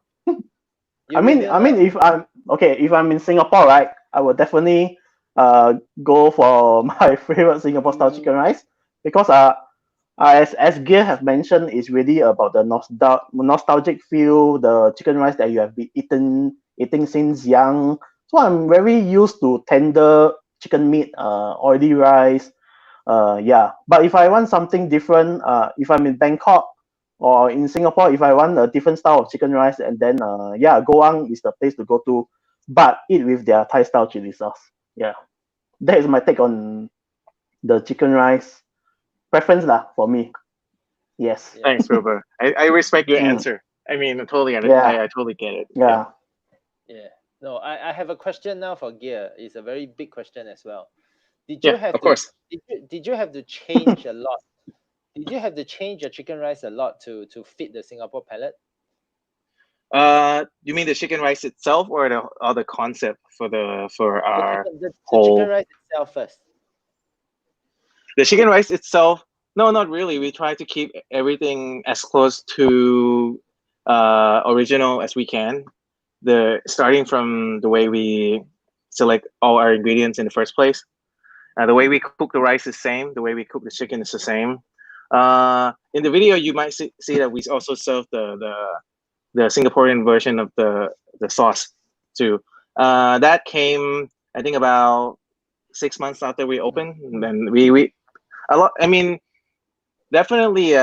You reveal I mean, now. if I'm in Singapore, right, I will definitely go for my favorite Singapore style chicken rice because as Gear have mentioned, it's really about the nostalgic feel, the chicken rice that you have been eating since young. So I'm very used to tender chicken meat, oily rice. Yeah, but if I want something different, if I'm in Bangkok or in Singapore, if I want a different style of chicken rice, and then yeah, Goang is the place to go to, but eat with their Thai style chili sauce. Yeah, that is my take on the chicken rice preference lah for me. Yes. Yeah. Thanks, Wilbur. I respect your Mm, answer. I mean, yeah, I totally get it. Yeah. yeah. Yeah. No, I have a question now for Gear. It's a very big question as well. Did you Yeah, have of to course. did you have to change a lot? Did you have to change your chicken rice a lot to fit the Singapore palate? You mean the chicken rice itself or the concept for our The chicken whole rice itself first. the chicken rice itself? No, not really. We try to keep everything as close to original as we can. The starting from the way we select all our ingredients in the first place. The way we cook the rice is same. The way we cook the chicken is the same. In the video, you might see that we also serve the Singaporean version of the sauce too. That came, I think, about 6 months after we opened, and then we a lot. I mean, definitely,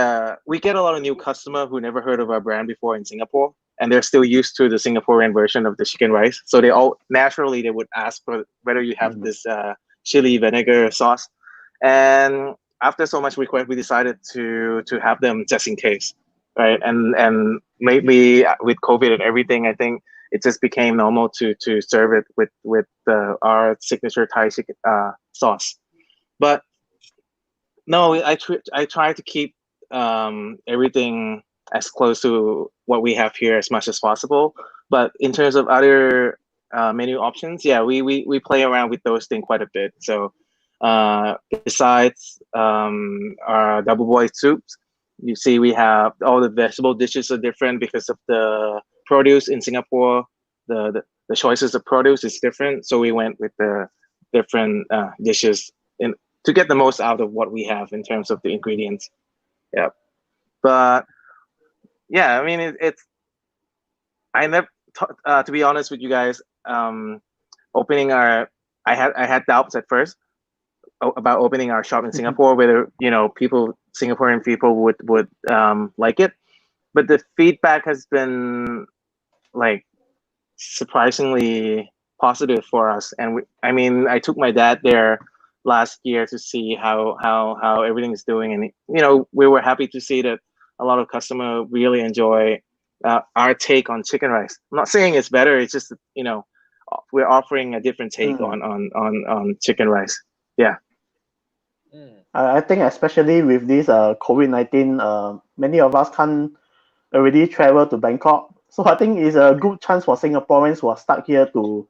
we get a lot of new customer who never heard of our brand before in Singapore, and they're still used to the Singaporean version of the chicken rice. So they all naturally they would ask for whether you have Mm. this chili vinegar sauce, and after so much request, we decided to have them just in case, right? And maybe with COVID and everything, I think it just became normal to serve it with our signature Thai chicken sauce. But no, I try to keep everything as close to what we have here as much as possible. But in terms of other menu options, yeah, we play around with those things quite a bit. So besides our double boiled soups, you see we have all the vegetable dishes are different because of the produce in Singapore. The choices of produce is different, so we went with the different dishes in to get the most out of what we have in terms of the ingredients. Yeah, but yeah, I mean it's I never to be honest with you guys. Opening our I had doubts at first about opening our shop in Singapore, whether Singaporean people would like it, but the feedback has been like surprisingly positive for us. And I mean, I took my dad there last year to see how everything is doing, and we were happy to see that a lot of customer really enjoy our take on chicken rice. I'm not saying it's better; it's just we're offering a different take Mm. on chicken rice. Yeah. I think especially with this COVID-19, many of us can't already travel to Bangkok. So I think it's a good chance for Singaporeans who are stuck here to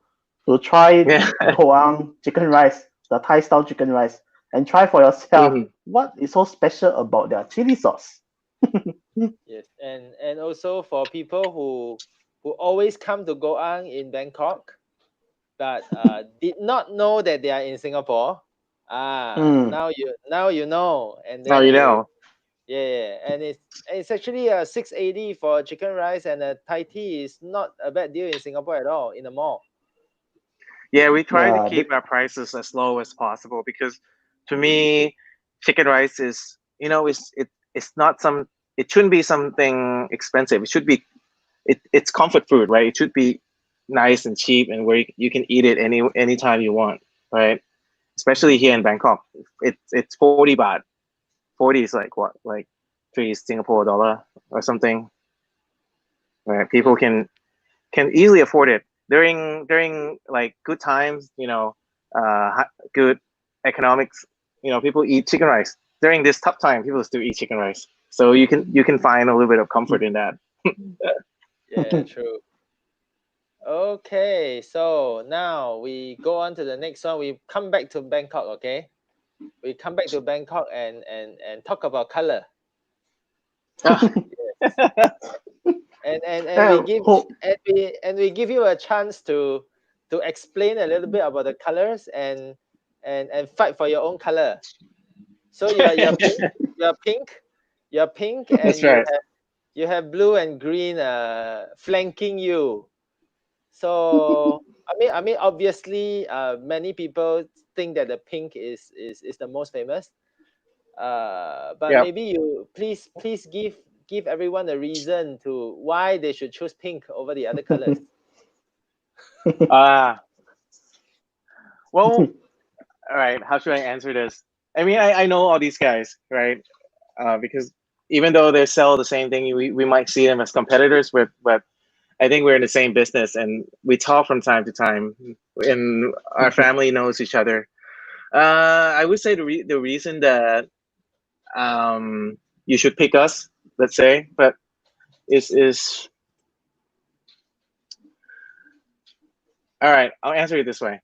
try Yeah. Goang chicken rice, the Thai style chicken rice, and try for yourself Mhm. what is so special about their chili sauce. Yes, and also for people who always come to Goang in Bangkok, but did not know that they are in Singapore. Mm. Now you know, and Now then you know. yeah, and it's actually 680 for chicken rice, and a Thai tea is not a bad deal in Singapore at all in the mall. Yeah, we try to Yeah, keep our prices as low as possible because to me, chicken rice is, it's not it shouldn't be something expensive. It should be, it's comfort food, right? It should be nice and cheap and where you can eat it anytime you want, right? Especially here in Bangkok. It's 40 baht. 40 is like what? Like 3 Singapore dollar or something, right? People can easily afford it during like good times, good economics. People eat chicken rice during this tough time. People still eat chicken rice, so you can find a little bit of comfort in that. Yeah, true. Okay, so now we go on to the next one. We come back to Bangkok, okay? We come back to Bangkok and talk about color. And we give we give you a chance to explain a little bit about the colors and fight for your own color. So you're pink, you're pink, and That's right. you have blue and green flanking you. So I mean obviously many people think that the pink is the most famous. But Yep. maybe you please give everyone a reason to why they should choose pink over the other colors. Well, all right. How should I answer this? I mean, I know all these guys, right? Because even though they sell the same thing, we might see them as competitors, but I think we're in the same business and we talk from time to time, and our family knows each other. I would say the reason that you should pick us, let's say, but is all right. I'll answer it this way.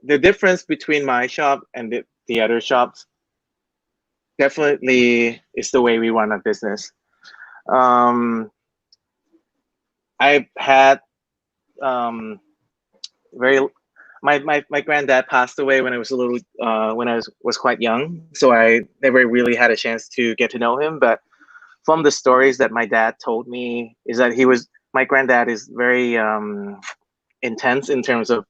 The difference between my shop and the other shops definitely is the way we run our business. I've had very my granddad passed away when I was a little when I was quite young, so I never really had a chance to get to know him. But from the stories that my dad told me, is that my granddad is very intense in terms of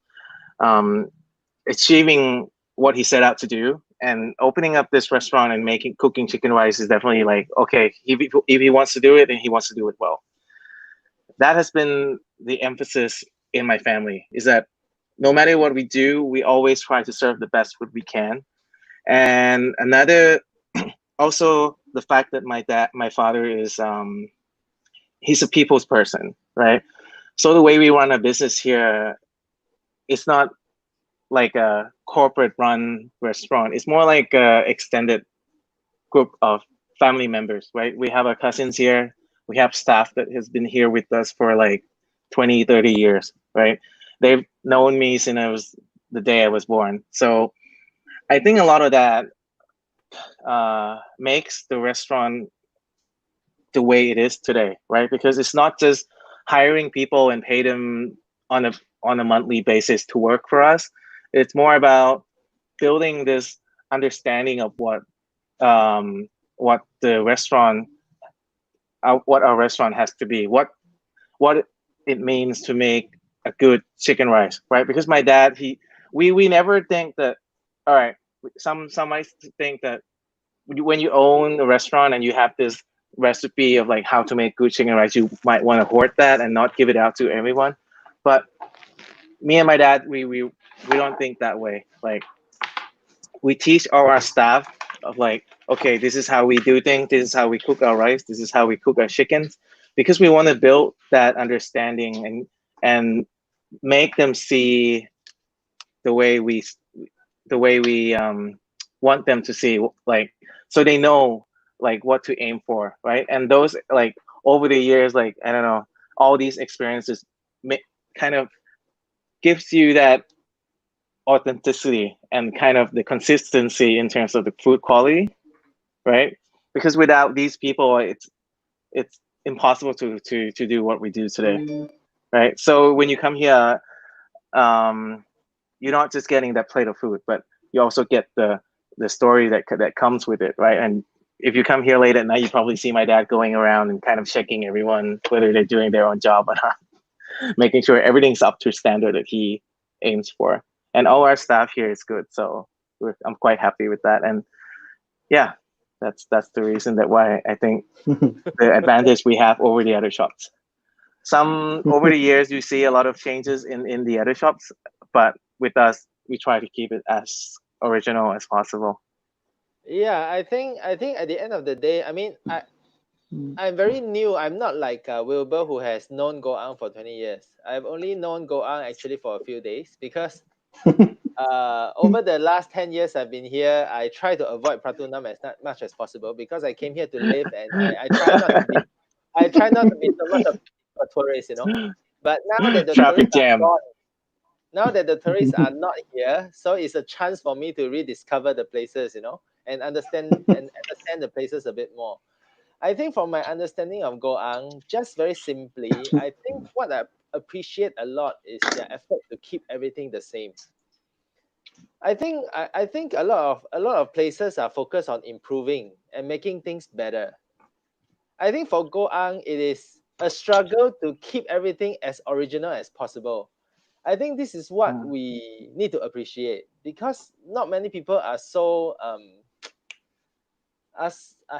achieving what he set out to do, and opening up this restaurant and cooking chicken rice is definitely like, okay, if he wants to do it, and he wants to do it well. That has been the emphasis in my family, is that no matter what we do, we always try to serve the best food we can. And another, also the fact that my father is he's a people's person, right? So the way we run a business here, it's not like a corporate run restaurant. It's more like a extended group of family members, right? We have our cousins here. We have staff that has been here with us for like 20, 30 years, right? They've known me since the day I was born. So I think a lot of that makes the restaurant the way it is today, right? Because it's not just hiring people and pay them on a monthly basis to work for us. It's more about building this understanding of what the restaurant, what our restaurant has to be, what it means to make a good chicken rice, right? Because my dad, we never think that, all right, some might think that when you own a restaurant and you have this recipe of like how to make good chicken rice, you might want to hoard that and not give it out to everyone. But me and my dad, we don't think that way. Like, we teach all our staff of like, okay, this is how we do things, this is how we cook our rice, this is how we cook our chickens, because we want to build that understanding and make them see the way we want them to see, like, so they know like what to aim for, right? And those, like, over the years, like, I don't know, all these experiences kind of gives you that authenticity and kind of the consistency in terms of the food quality, right? Because without these people, it's impossible to do what we do today, right? So when you come here, you're not just getting that plate of food, but you also get the story that comes with it, right? And if you come here late at night, you probably see my dad going around and kind of checking everyone whether they're doing their own job or not, making sure everything's up to standard that he aims for. And all our staff here is good, so I'm quite happy with that. And yeah, that's the reason that why I think the advantage we have over the other shops. Some over the years you see a lot of changes in the other shops, but with us we try to keep it as original as possible. Yeah, I think at the end of the day, I mean, I'm very new. I'm not like Wilbur, who has known Goang for 20 years. I've only known Goang actually for a few days, because over the last 10 years I've been here, I try to avoid Pratunam as much as possible, because I came here to live, and I try not to be so much of a tourist, you know. But now that the Traffic tourists are jam. gone, now that the tourists are not here, so it's a chance for me to rediscover the places, and understand the places a bit more. I think from my understanding of Goang, just very simply, I think what I appreciate a lot is their effort to keep everything the same. I think a lot of places are focused on improving and making things better. I think for Goang, it is a struggle to keep everything as original as possible. I think this is what we need to appreciate, because not many people are so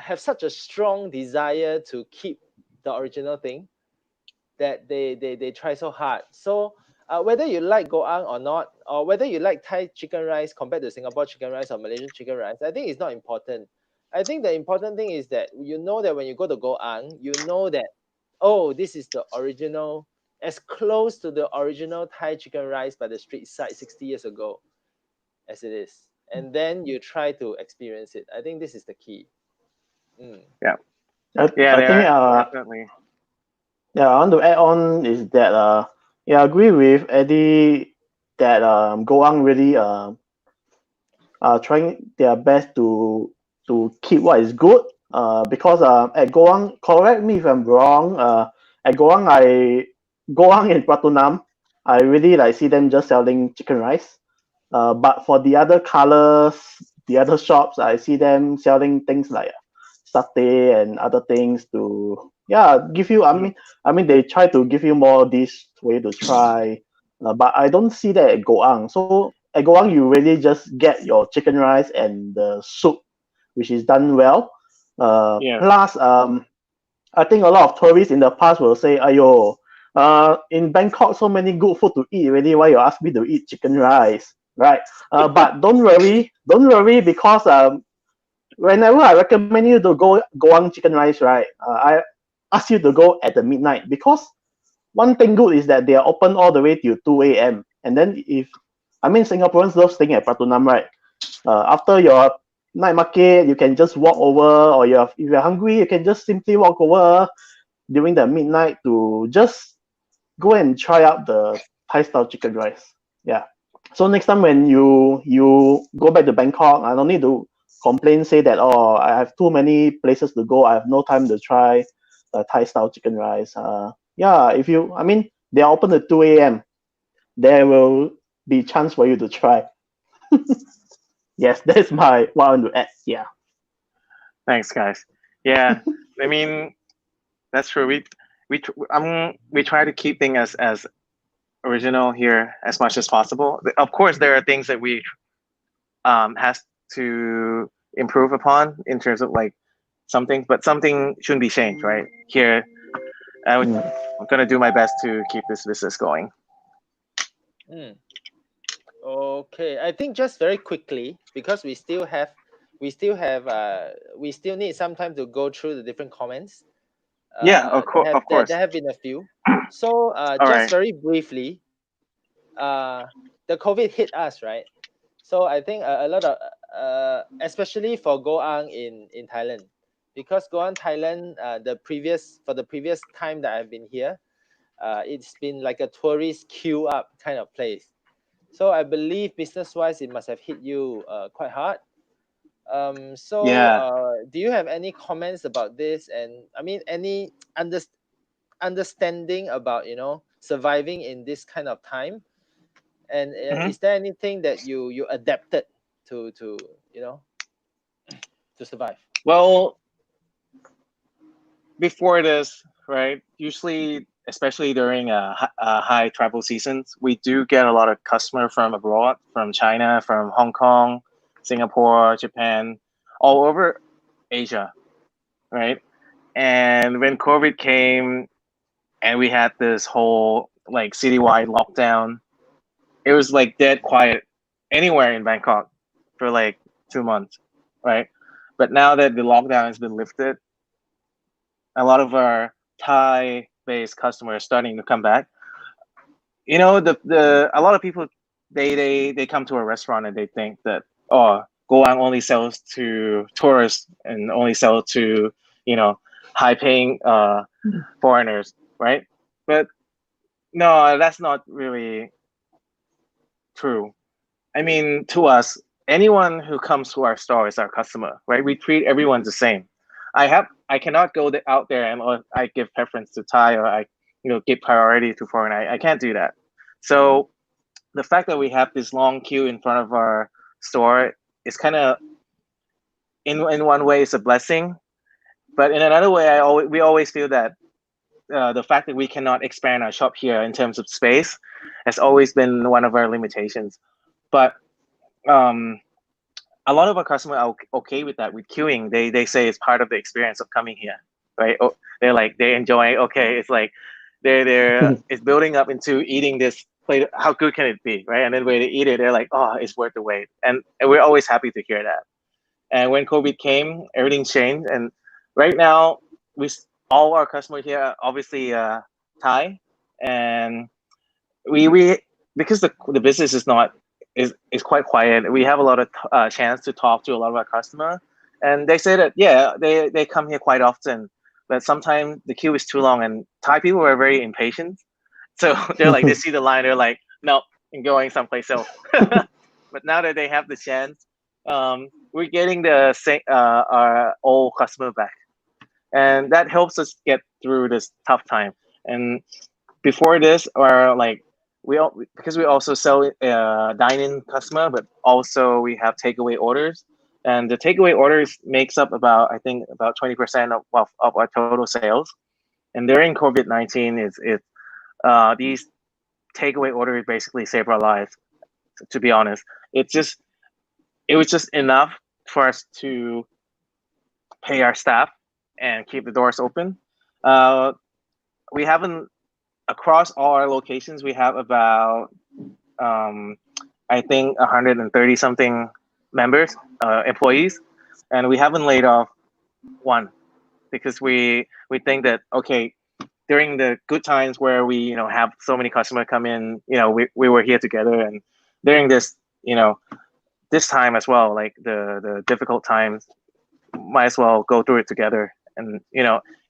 have such a strong desire to keep the original thing, that they try so hard. So whether you like Goang or not, or whether you like Thai chicken rice compared to Singapore chicken rice or Malaysian chicken rice, I think it's not important. I think the important thing is that that when you go to Goang, that, oh, this is the original, as close to the original Thai chicken rice by the street side 60 years ago as it is. And then you try to experience it. I think this is the key. Yeah. I Yeah, think definitely. I want to add on is that I agree with Eddie that Goang really are trying their best to keep what is good. Because at Goang, correct me if I'm wrong. At Goang in Pratunam, I really like see them just selling chicken rice. But for the other colors, the other shops, I see them selling things like satay and other things to give you. I mean they try to give you more dish for you to try. But I don't see that at Goang. So at Goang, you really just get your chicken rice and the soup, which is done well. Yeah. Plus, I think a lot of tourists in the past will say, "Ayo, in Bangkok, so many good food to eat already. Why you ask me to eat chicken rice, right?" But don't worry, because whenever I recommend you to go on chicken rice, right, I ask you to go at the midnight, because one thing good is that they are open all the way till 2 a.m. And then Singaporeans love staying at Pratunam, right? After your night market, you can just walk over, or if you're hungry, you can just simply walk over during the midnight to just go and try out the Thai style chicken rice. Yeah. So next time when you go back to Bangkok, I don't need to complain, say that, oh, I have too many places to go, I have no time to try Thai style chicken rice. If you, they are open at 2 a.m. There will be chance for you to try. Yes, that's my what I want to add. Yeah. Thanks, guys. Yeah, I mean that's true. We try to keep things as original here as much as possible. Of course, there are things that we has to improve upon in terms of like something, but something shouldn't be changed, right? Here, I'm gonna do my best to keep this business going. Okay, I think just very quickly, because we still need some time to go through the different comments. Yeah, of course. There have been a few. So All just right. very briefly, the COVID hit us, right? So I think a lot of especially for Goang in Thailand, because Goang Thailand, the previous time that I've been here, it's been like a tourist queue up kind of place. So I believe business wise, it must have hit you quite hard. Yeah. Do you have any comments about this? And any understanding about surviving in this kind of time? And is there anything that you adapted to to survive? Well, before this, right? Usually, especially during high travel seasons, we do get a lot of customer from abroad, from China, from Hong Kong, Singapore, Japan, all over Asia, right? And when COVID came and we had this whole like citywide lockdown, it was like dead quiet anywhere in Bangkok for like 2 months, right? But now that the lockdown has been lifted, a lot of our Thai-based customers starting to come back. You know, the a lot of people they come to a restaurant and they think that, oh, Goang only sells to tourists and only sells to high-paying foreigners, right? But No, that's not really true. I mean, to us, anyone who comes to our store is our customer, right? We treat everyone the same. I cannot go out there and I give preference to Thai or I give priority to foreign. I can't do that. So the fact that we have this long queue in front of our store is kind of in one way it's a blessing, but in another way, we always feel that the fact that we cannot expand our shop here in terms of space has always been one of our limitations. But um, a lot of our customers are okay with that, with queuing. They say it's part of the experience of coming here, right? Oh, they enjoy. Okay, it's like they're it's building up into eating this plate. How good can it be, right? And then when they eat it, they're like, oh, it's worth the wait. And we're always happy to hear that. And when COVID came, everything changed. And right now, we all our customers here are obviously Thai, and we because the business is quite quiet. We have a lot of chance to talk to a lot of our customers, and they say that yeah, they come here quite often, but sometimes the queue is too long, and Thai people are very impatient. So they're like they see the line, they're like, no, I'm going someplace else. But now that they have the chance, we're getting the same our old customer back, and that helps us get through this tough time. And before this, or like because we also sell dine-in customer, but also we have takeaway orders, and the takeaway orders makes up about I think about 20% of our total sales. And during COVID-19, is these takeaway orders basically save our lives. To be honest, it was just enough for us to pay our staff and keep the doors open. Uh, we haven't across all our locations. We have about I think 130 something members, employees, and we haven't laid off one because we think that okay, during the good times where we have so many customers come in, we were here together, and during this this time as well, like the difficult times, might as well go through it together. And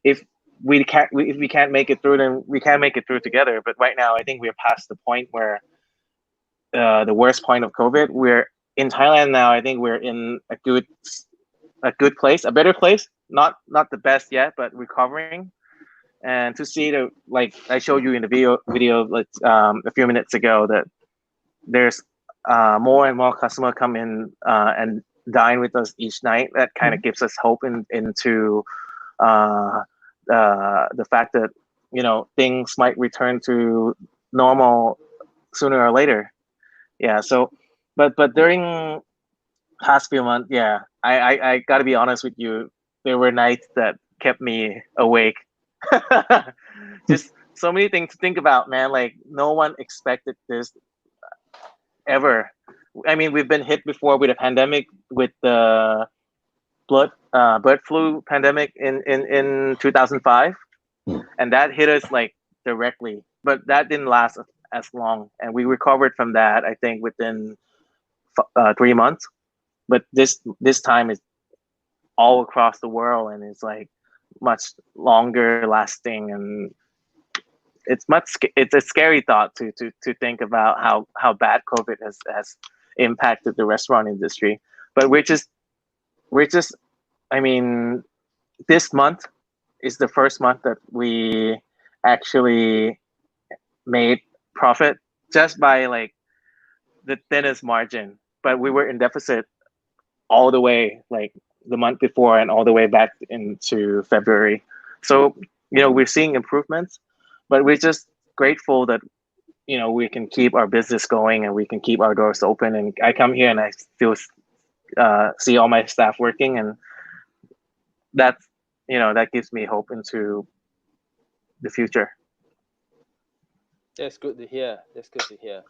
if if we can't make it through, then we can't make it through together. But right now, I think we're past the point where the worst point of COVID. We're in Thailand now. I think we're in a good place, a better place. Not the best yet, but recovering. And to see the like I showed you in the video like a few minutes ago that there's more and more customer come in and dine with us each night. That kind of gives us hope into the fact that things might return to normal sooner or later. Yeah. So, but during past few months, yeah, I got to be honest with you. There were nights that kept me awake. Just so many things to think about, man. Like no one expected this ever. I mean, we've been hit before with a pandemic, with the bird flu pandemic in 2005, and that hit us like directly. But that didn't last as long, and we recovered from that. I think within 3 months. But this time is all across the world, and it's like much longer lasting, and it's a scary thought to think about how bad COVID has impacted the restaurant industry. But we're just I mean, this month is the first month that we actually made profit just by like the thinnest margin. But we were in deficit all the way, like the month before and all the way back into February. So we're seeing improvements, but we're just grateful that we can keep our business going and we can keep our doors open. And I come here and I still see all my staff working, and that's that gives me hope into the future. That's good to hear. That's good to hear.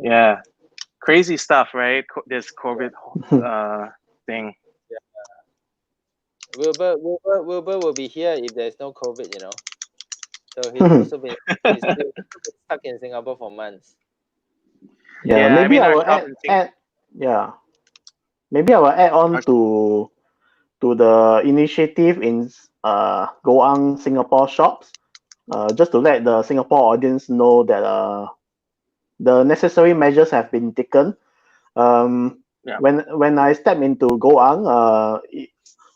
Yeah, crazy stuff, right? This COVID thing. Wilbur will be here if there's no COVID, So he's also been he's still stuck in Singapore for months. Yeah, maybe I will add. Yeah, maybe I will add on to the initiative in Goang Singapore shops. just to let the Singapore audience know that the necessary measures have been taken. When I stepped into Goang,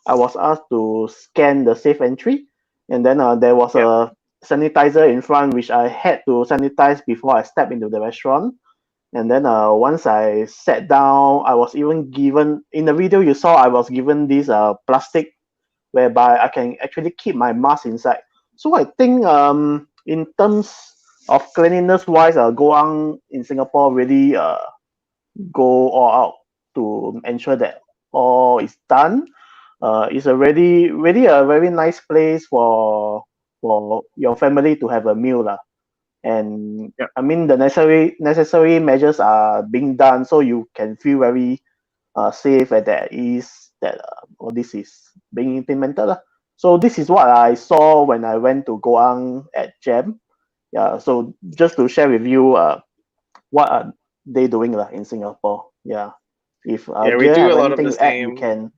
I was asked to scan the safe entry, and then there was a sanitizer in front which I had to sanitize before I stepped into the restaurant. And then once I sat down, I was even given, in the video you saw, I was given this plastic whereby I can actually keep my mask inside. So I think in terms of cleanliness wise, Goang in Singapore really go all out to ensure that all is done. It's a really a very nice place for your family to have a meal lah. And I mean the necessary measures are being done, so you can feel very safe and at ease that all this is being implemented lah. So this is what I saw when I went to Goang at Jam. Yeah, so just to share with you what are they doing lah in Singapore. Yeah, if we you do have a lot of anything the to add, you same. can.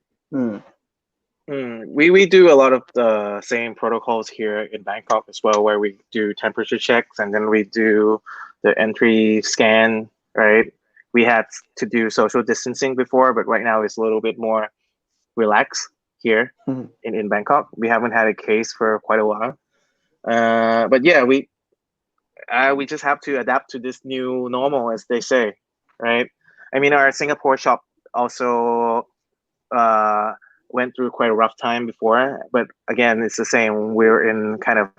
We do a lot of the same protocols here in Bangkok as well, where we do temperature checks and then we do the entry scan, right? We had to do social distancing before, but right now it's a little bit more relaxed here in Bangkok. We haven't had a case for quite a while. But yeah, we just have to adapt to this new normal, as they say, right? I mean, our Singapore shop also went through quite a rough time before, but again, it's the same. We're in kind of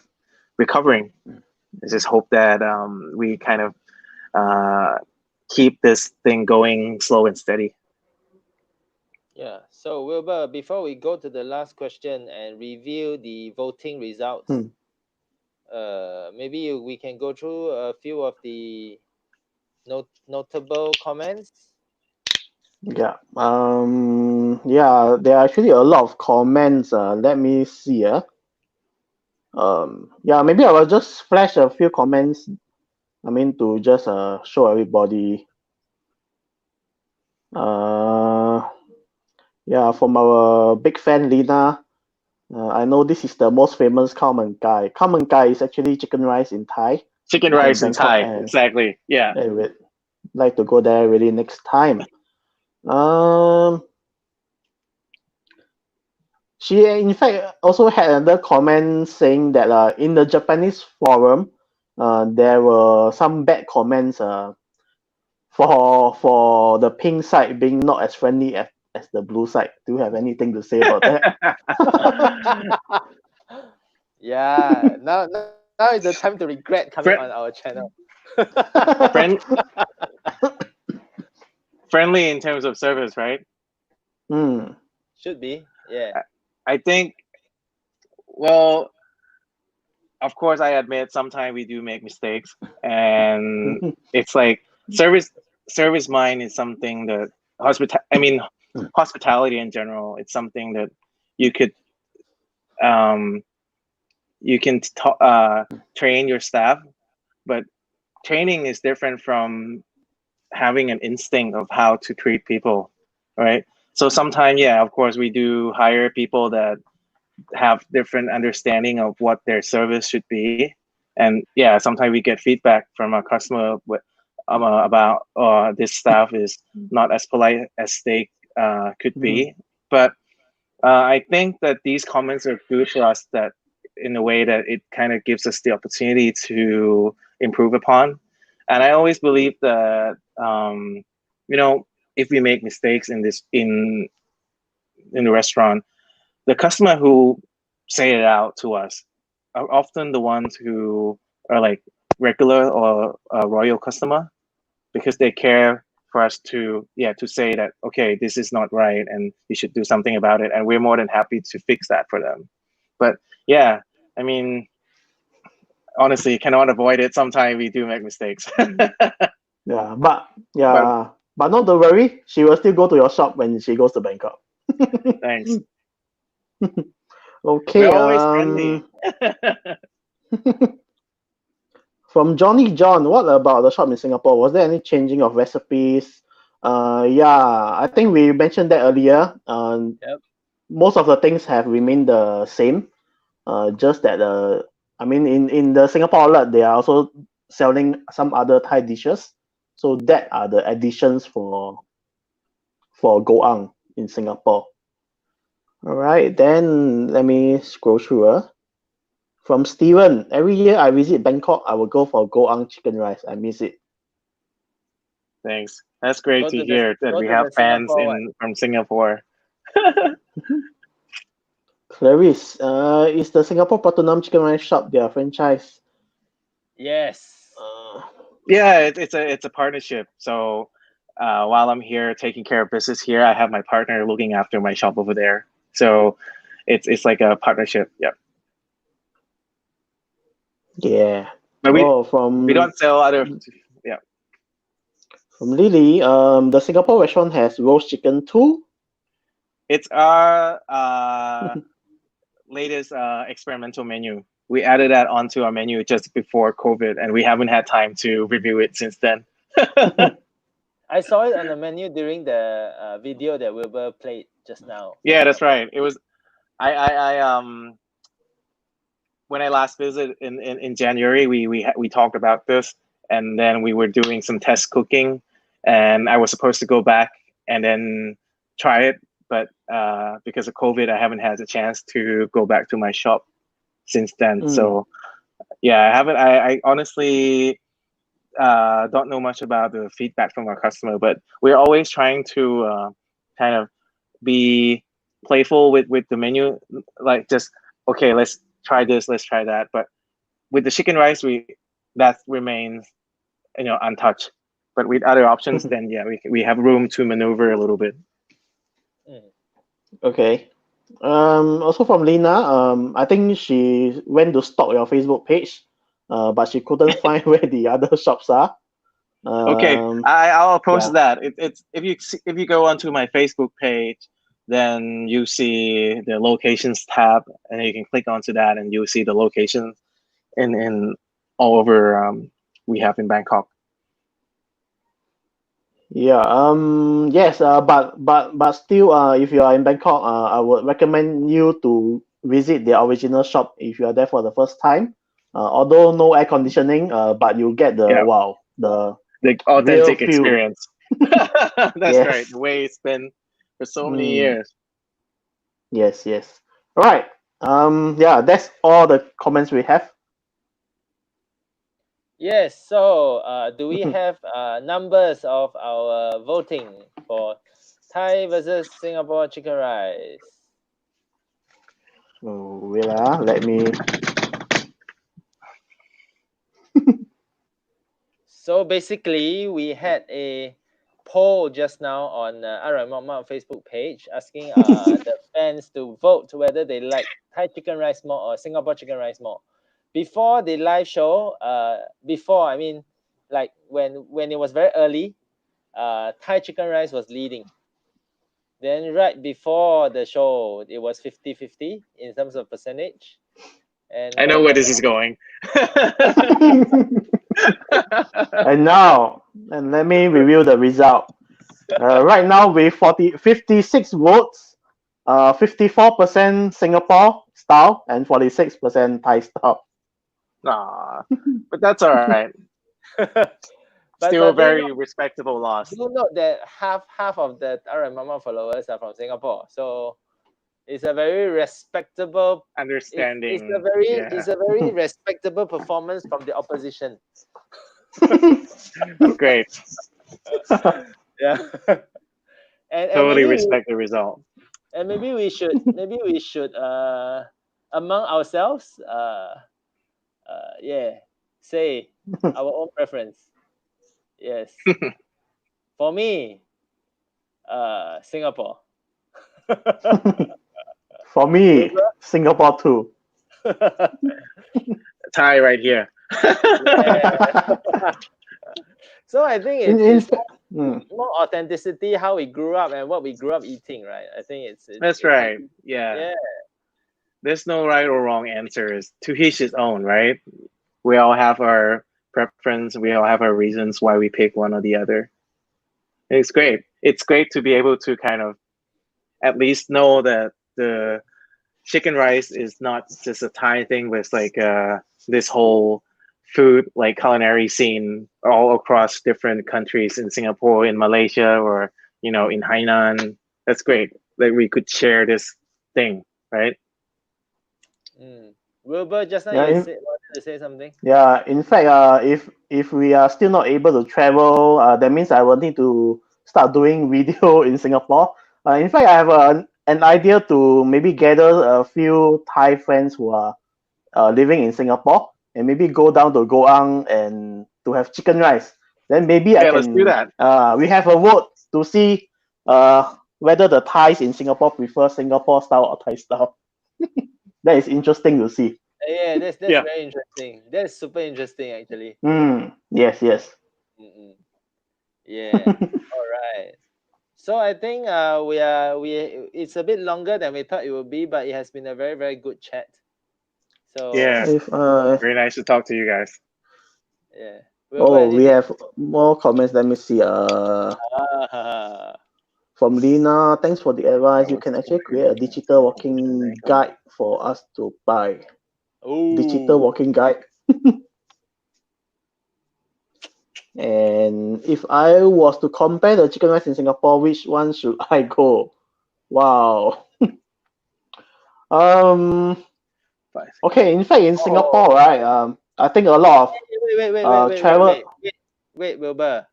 recovering. I just hope that we kind of keep this thing going slow and steady. Yeah. So Wilbur, before we go to the last question and review the voting results, maybe we can go through a few of the notable comments. Yeah. Yeah, there are actually a lot of comments. Let me see. Yeah, maybe I will just flash a few comments. I mean, to just show everybody. Yeah, from our big fan Lina. I know this is the most famous common guy. Common guy is actually chicken rice in Thai. Chicken rice in Thai, exactly. Yeah. I would like to go there really next time. She in fact also had another comment saying that in the Japanese forum, there were some bad comments for the pink side being not as friendly as the blue side. Do you have anything to say about that? Yeah, now is the time to regret coming on our channel. Friendly in terms of service, right? Should be, yeah. I think, well, of course, I admit sometimes we do make mistakes, and it's like service mind is something that hospitality in general. It's something that you could train your staff, but training is different from having an instinct of how to treat people, right? So sometimes, yeah, of course, we do hire people that have different understanding of what their service should be, and yeah, sometimes we get feedback from a customer about this staff is not as polite as they could be. But I think that these comments are good for us, that in a way that it kind of gives us the opportunity to improve upon. And I always believe that if we make mistakes in the restaurant, the customer who say it out to us are often the ones who are like regular or a royal customer, because they care for us to say that, okay, this is not right and we should do something about it, and we're more than happy to fix that for them. But yeah, I mean, honestly, you cannot avoid it. Sometimes we do make mistakes. but not to worry, she will still go to your shop when she goes to Bangkok. Thanks. Okay. We're always friendly. From Johnny John, what about the shop in Singapore? Was there any changing of recipes? Yeah, I think we mentioned that earlier. Yep. Most of the things have remained the same. Just that I mean, in the Singapore outlet, they are also selling some other Thai dishes. So that are the additions for Goang in Singapore. All right, then let me scroll through. From Steven, every year I visit Bangkok, I will go for Goang chicken rice. I miss it. Thanks. That's great Go to to hear that go we to have the fans Singapore one. from Singapore. Clarice, is the Singapore Pratunam Chicken Rice shop their franchise? Yes. Yeah, it's a partnership. So while I'm here taking care of business here, I have my partner looking after my shop over there. So it's like a partnership. Yeah. Yeah. But Oh, we don't sell other. Yeah. from Lily, the Singapore restaurant has roast chicken too. It's our latest experimental menu. We added that onto our menu just before COVID, and we haven't had time to review it since then. I saw it on the menu during the video that Wilbur played just now. Yeah, that's right. It was I when I last visited in January, we talked about this, and then we were doing some test cooking, and I was supposed to go back and then try it, but because of COVID, I haven't had the chance to go back to my shop since then. So yeah, I haven't. I honestly don't know much about the feedback from our customer, but we're always trying to kind of be playful with the menu, like just okay, let's try this, let's try that. But with the chicken rice, that remains untouched. But with other options, then yeah, we have room to maneuver a little bit. Okay. Also from Lina, I think she went to stalk your Facebook page, but she couldn't find where the other shops are. Okay, I'll post that. It's if you go onto my Facebook page, then you see the locations tab, and you can click onto that, and you'll see the locations in all over we have in Bangkok. Yeah. Yes. But still, if you are in Bangkok, I would recommend you to visit the original shop if you are there for the first time. Although no air conditioning, but you get the the real authentic feel. experience. That's Yes. right. The way it's been for so many years. Yes. Yes. All right. Yeah. That's all the comments we have. Yes. So, do we have numbers of our voting for Thai versus Singapore chicken rice? Oh, let me. So basically, we had a poll just now on Mama Facebook page asking the fans to vote whether they like Thai chicken rice more or Singapore chicken rice more. Before the live show, I mean, like when it was very early, Thai chicken rice was leading. Then right before the show, it was 50-50 in terms of percentage. And I know where this is going. And now, and let me review the result. Right now, with 56 votes, 54% Singapore style and 46% Thai style. Nah, but that's all right. Still a very respectable loss. Do note that half of the Mama followers are from Singapore, so it's a very respectable understanding. It's a very respectable performance from the opposition. Great. Yeah. and totally respect the result. And maybe we should among ourselves say our own preference. Yes. For me, Singapore. For me, Singapore too. Thai right here. So I think it's more authenticity, how we grew up and what we grew up eating, right? I think it's that's right. Yeah. There's no right or wrong answers. To each his own, right? We all have our preference. We all have our reasons why we pick one or the other. It's great. It's great to be able to kind of at least know that the chicken rice is not just a Thai thing, but it's like this whole food like culinary scene all across different countries in Singapore, in Malaysia, or in Hainan. That's great that we could share this thing, right? Wilbur, just now Yeah, you wanted to say something. Yeah, in fact, if we are still not able to travel, that means I will need to start doing video in Singapore. In fact, I have an idea to maybe gather a few Thai friends who are living in Singapore and maybe go down to Goang and to have chicken rice. Then maybe I Yeah, let's do can. that. We have a vote to see whether the Thais in Singapore prefer Singapore style or Thai style. That is interesting to see. Yeah, that's Yeah. very interesting. That's super interesting, actually. Yes, yes. Yeah. All right. So I think it's a bit longer than we thought it would be, but it has been a very, very good chat. So Yeah, If very nice to talk to you guys. yeah. Wilbur, we anything? have more comments. Let me see. From Lina, thanks for the advice. You can actually create a digital walking guide for us to buy. Digital Oh, walking guide. And if I was to compare the chicken rice in Singapore, which one should I go? Wow. Okay, in fact, in Singapore, right? I think a lot of travel. wait, Wilbur.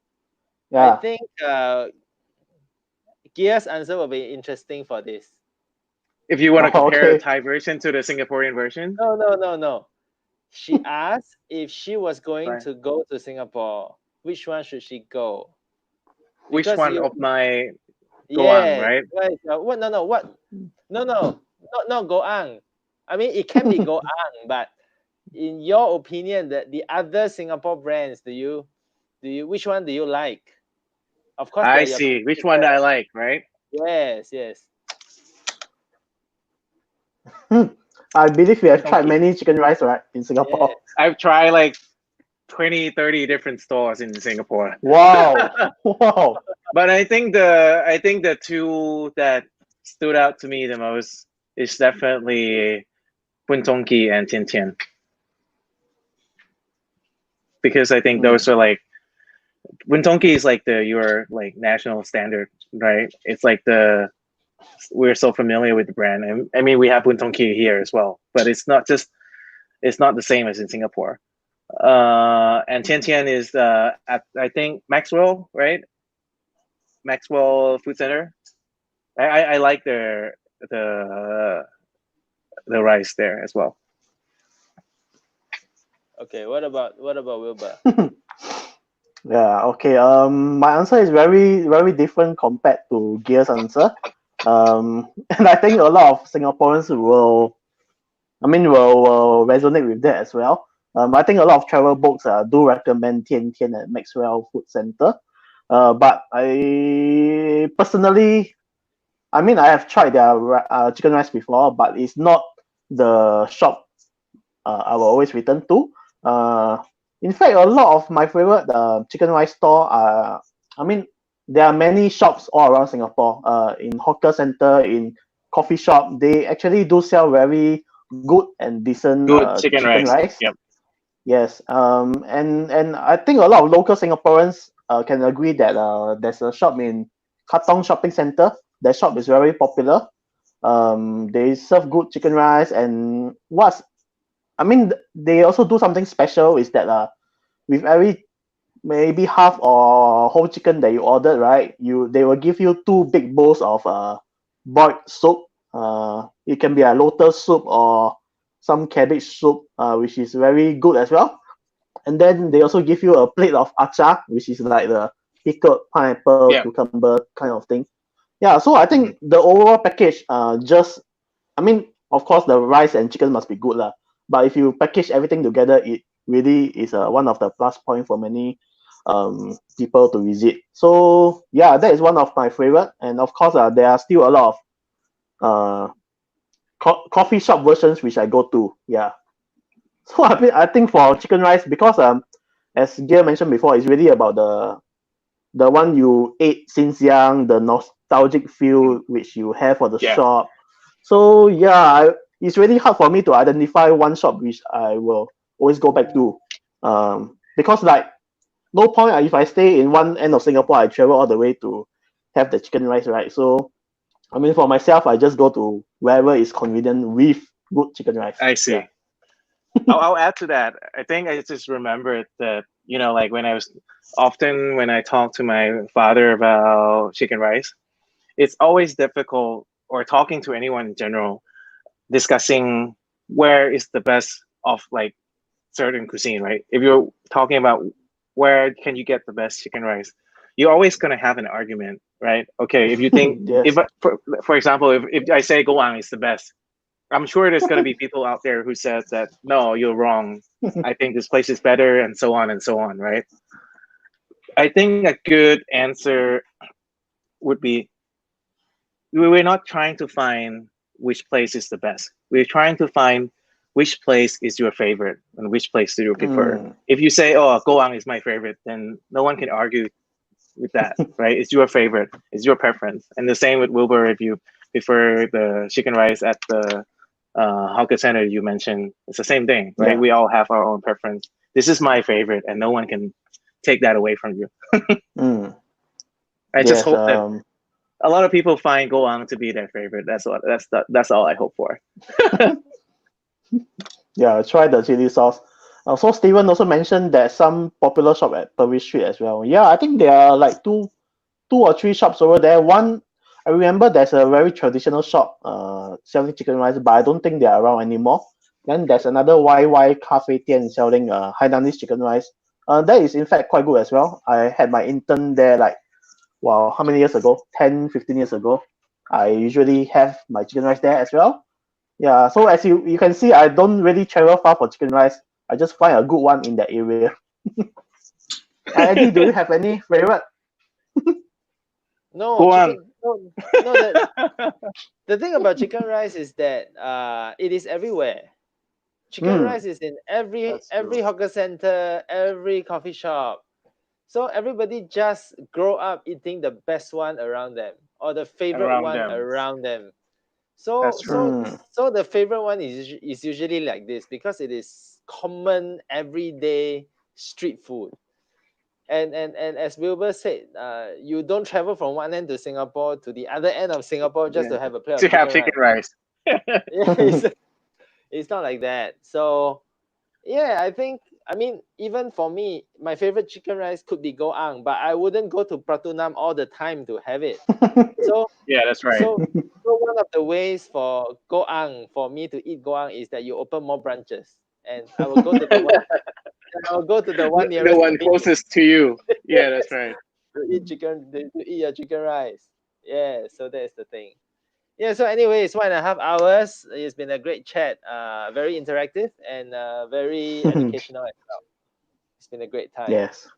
I Yeah. think Gia's answer will be interesting for this. If you want to compare the Okay. Thai version to the Singaporean version, No. She asked if she was going Right. to go to Singapore, which one should she go? which Because one you- of my Yeah. right? Right. What? No. What? No. Not Goang. I mean, it can be Goang, but in your opinion, the other Singapore brands, which one do you like? Of course, I they're your see. Which one do I like, right? Yes. I believe we have tried Okay. many chicken rice, right, in Singapore. I've tried like 20, 30 different stores in Singapore. Wow. Wow. But I think the two that stood out to me the most is definitely Buntonki and Tian Tian. Because I think those are like Buntonki is like your like national standard, right? It's like we're so familiar with the brand. And I mean we have Buntonki here as well, but it's not the same as in Singapore. And Tian Tian is at I think Maxwell, right? Maxwell Food Center. I like the rice there as well. Okay. What about Wilbur? Yeah, okay. My answer is very, very different compared to Gear's answer. And I think a lot of Singaporeans will resonate with that as well. I think a lot of travel books do recommend Tian Tian at Maxwell Food Center. But I personally, I have tried their chicken rice before, but it's not the shop I will always return to. In fact, a lot of my favorite chicken rice store are, there are many shops all around Singapore. In hawker center, in coffee shop, they actually do sell very good and decent Good chicken chicken rice. rice. Yep. Yes. And I think a lot of local Singaporeans can agree that there's a shop in Katong Shopping Center. That shop is very popular. They serve good chicken rice, and they also do something special is that with every maybe half or whole chicken that you ordered, right? They will give you two big bowls of boiled soup. It can be a lotus soup or some cabbage soup, which is very good as well. And then they also give you a plate of achar, which is like the pickled pineapple, Yeah. cucumber kind of thing. Yeah, so I think the overall package, of course, the rice and chicken must be good lah. But if you package everything together, it really is one of the plus point for many people to visit. So yeah, that is one of my favorite. And of course, there are still a lot of coffee shop versions which I go to. Yeah. So I think for chicken rice, because as Gail mentioned before, it's really about the one you ate since young, the nostalgic feel which you have for the shop. So yeah, it's really hard for me to identify one shop which I will always go back to. Because like no point if I stay in one end of Singapore, I travel all the way to have the chicken rice, right? So I mean, for myself, I just go to wherever is convenient with good chicken rice. I see. Yeah. I'll add to that. I think I just remembered that, like when I talk to my father about chicken rice, it's always difficult, or talking to anyone in general, discussing where is the best of like certain cuisine, right? If you're talking about where can you get the best chicken rice, you're always going to have an argument, right? Okay, if you think, Yes. for example, if I say Goang is the best, I'm sure there's going to be people out there who says that, no, you're wrong. I think this place is better, and so on, right? I think a good answer would be, we're not trying to find which place is the best. We're trying to find which place is your favorite and which place do you prefer. If you say, oh, Goang is my favorite, then no one can argue with that, right? It's your favorite. It's your preference. And the same with Wilbur, if you prefer the chicken rice at the hawker center you mentioned, it's the same thing, right? Yeah. We all have our own preference. This is my favorite, and no one can take that away from you. I just hope that a lot of people find Goang to be their favorite. That's all I hope for. Yeah, try the chili sauce. So Steven also mentioned that some popular shop at Purvis Street as well. Yeah, I think there are like two or three shops over there. One, I remember there's a very traditional shop selling chicken rice, but I don't think they are around anymore. Then there's another YY Cafe Tian selling Hainanese chicken rice. That is in fact quite good as well. I had my intern there like, wow, how many years ago? 10, 15 years ago. I usually have my chicken rice there as well. Yeah, so as you can see, I don't really travel far for chicken rice. I just find a good one in that area. Eddie, do you have any favorite? No, Goang. the thing about chicken rice is that it is everywhere. Chicken rice is in every hawker center, every coffee shop. So everybody just grow up eating the best one around them, or the favorite one around them. So the favorite one is usually like this, because it is common everyday street food. And as Wilbur said, you don't travel from one end of Singapore to the other end of Singapore just to have a plate of chicken rice. It's not like that. So yeah, I mean, even for me, my favorite chicken rice could be Goang, but I wouldn't go to Pratunam all the time to have it. So yeah, that's right. So one of the ways for Goang, for me to eat Goang, is that you open more branches, and I will go to the one. I'll go to the one nearest. The one closest to you. Yeah, that's right. To eat your chicken rice. Yeah, so that's the thing. Yeah, so anyway, it's 1.5 hours. It's been a great chat, very interactive and very educational as well. It's been a great time. Yes.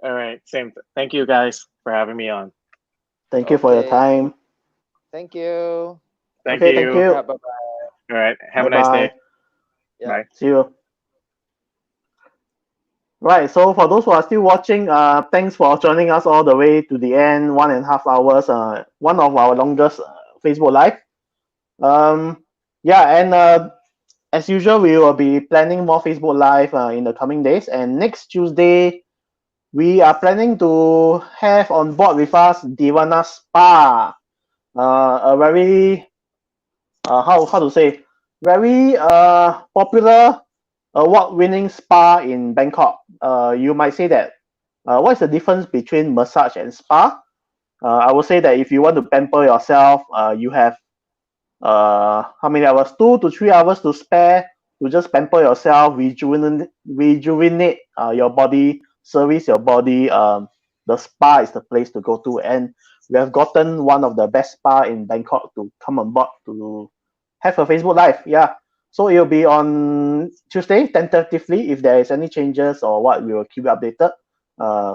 All right, same. Thank you guys for having me on. Thank you for your time. Thank you. Thank you. Yeah, bye-bye. All right, have a nice day. Yeah. Bye. See you. Right, so for those who are still watching, thanks for joining us all the way to the end, 1.5 hours, one of our longest Facebook Live. Yeah, and as usual, we will be planning more Facebook Live in the coming days. And next Tuesday, we are planning to have on board with us Divana Spa, a very, how to say, very popular award-winning spa in Bangkok. You might say that, what is the difference between massage and spa? I would say that if you want to pamper yourself, you have how many hours? 2 to 3 hours to spare to just pamper yourself, rejuvenate your body, service your body. The spa is the place to go to, and we have gotten one of the best spa in Bangkok to come on board to have a Facebook Live. Yeah. So it will be on Tuesday, tentatively. If there is any changes or what, we will keep you updated.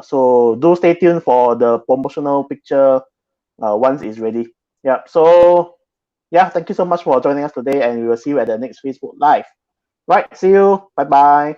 So do stay tuned for the promotional picture once it's ready. Yeah. So yeah, thank you so much for joining us today, and we will see you at the next Facebook Live. Right. See you. Bye bye.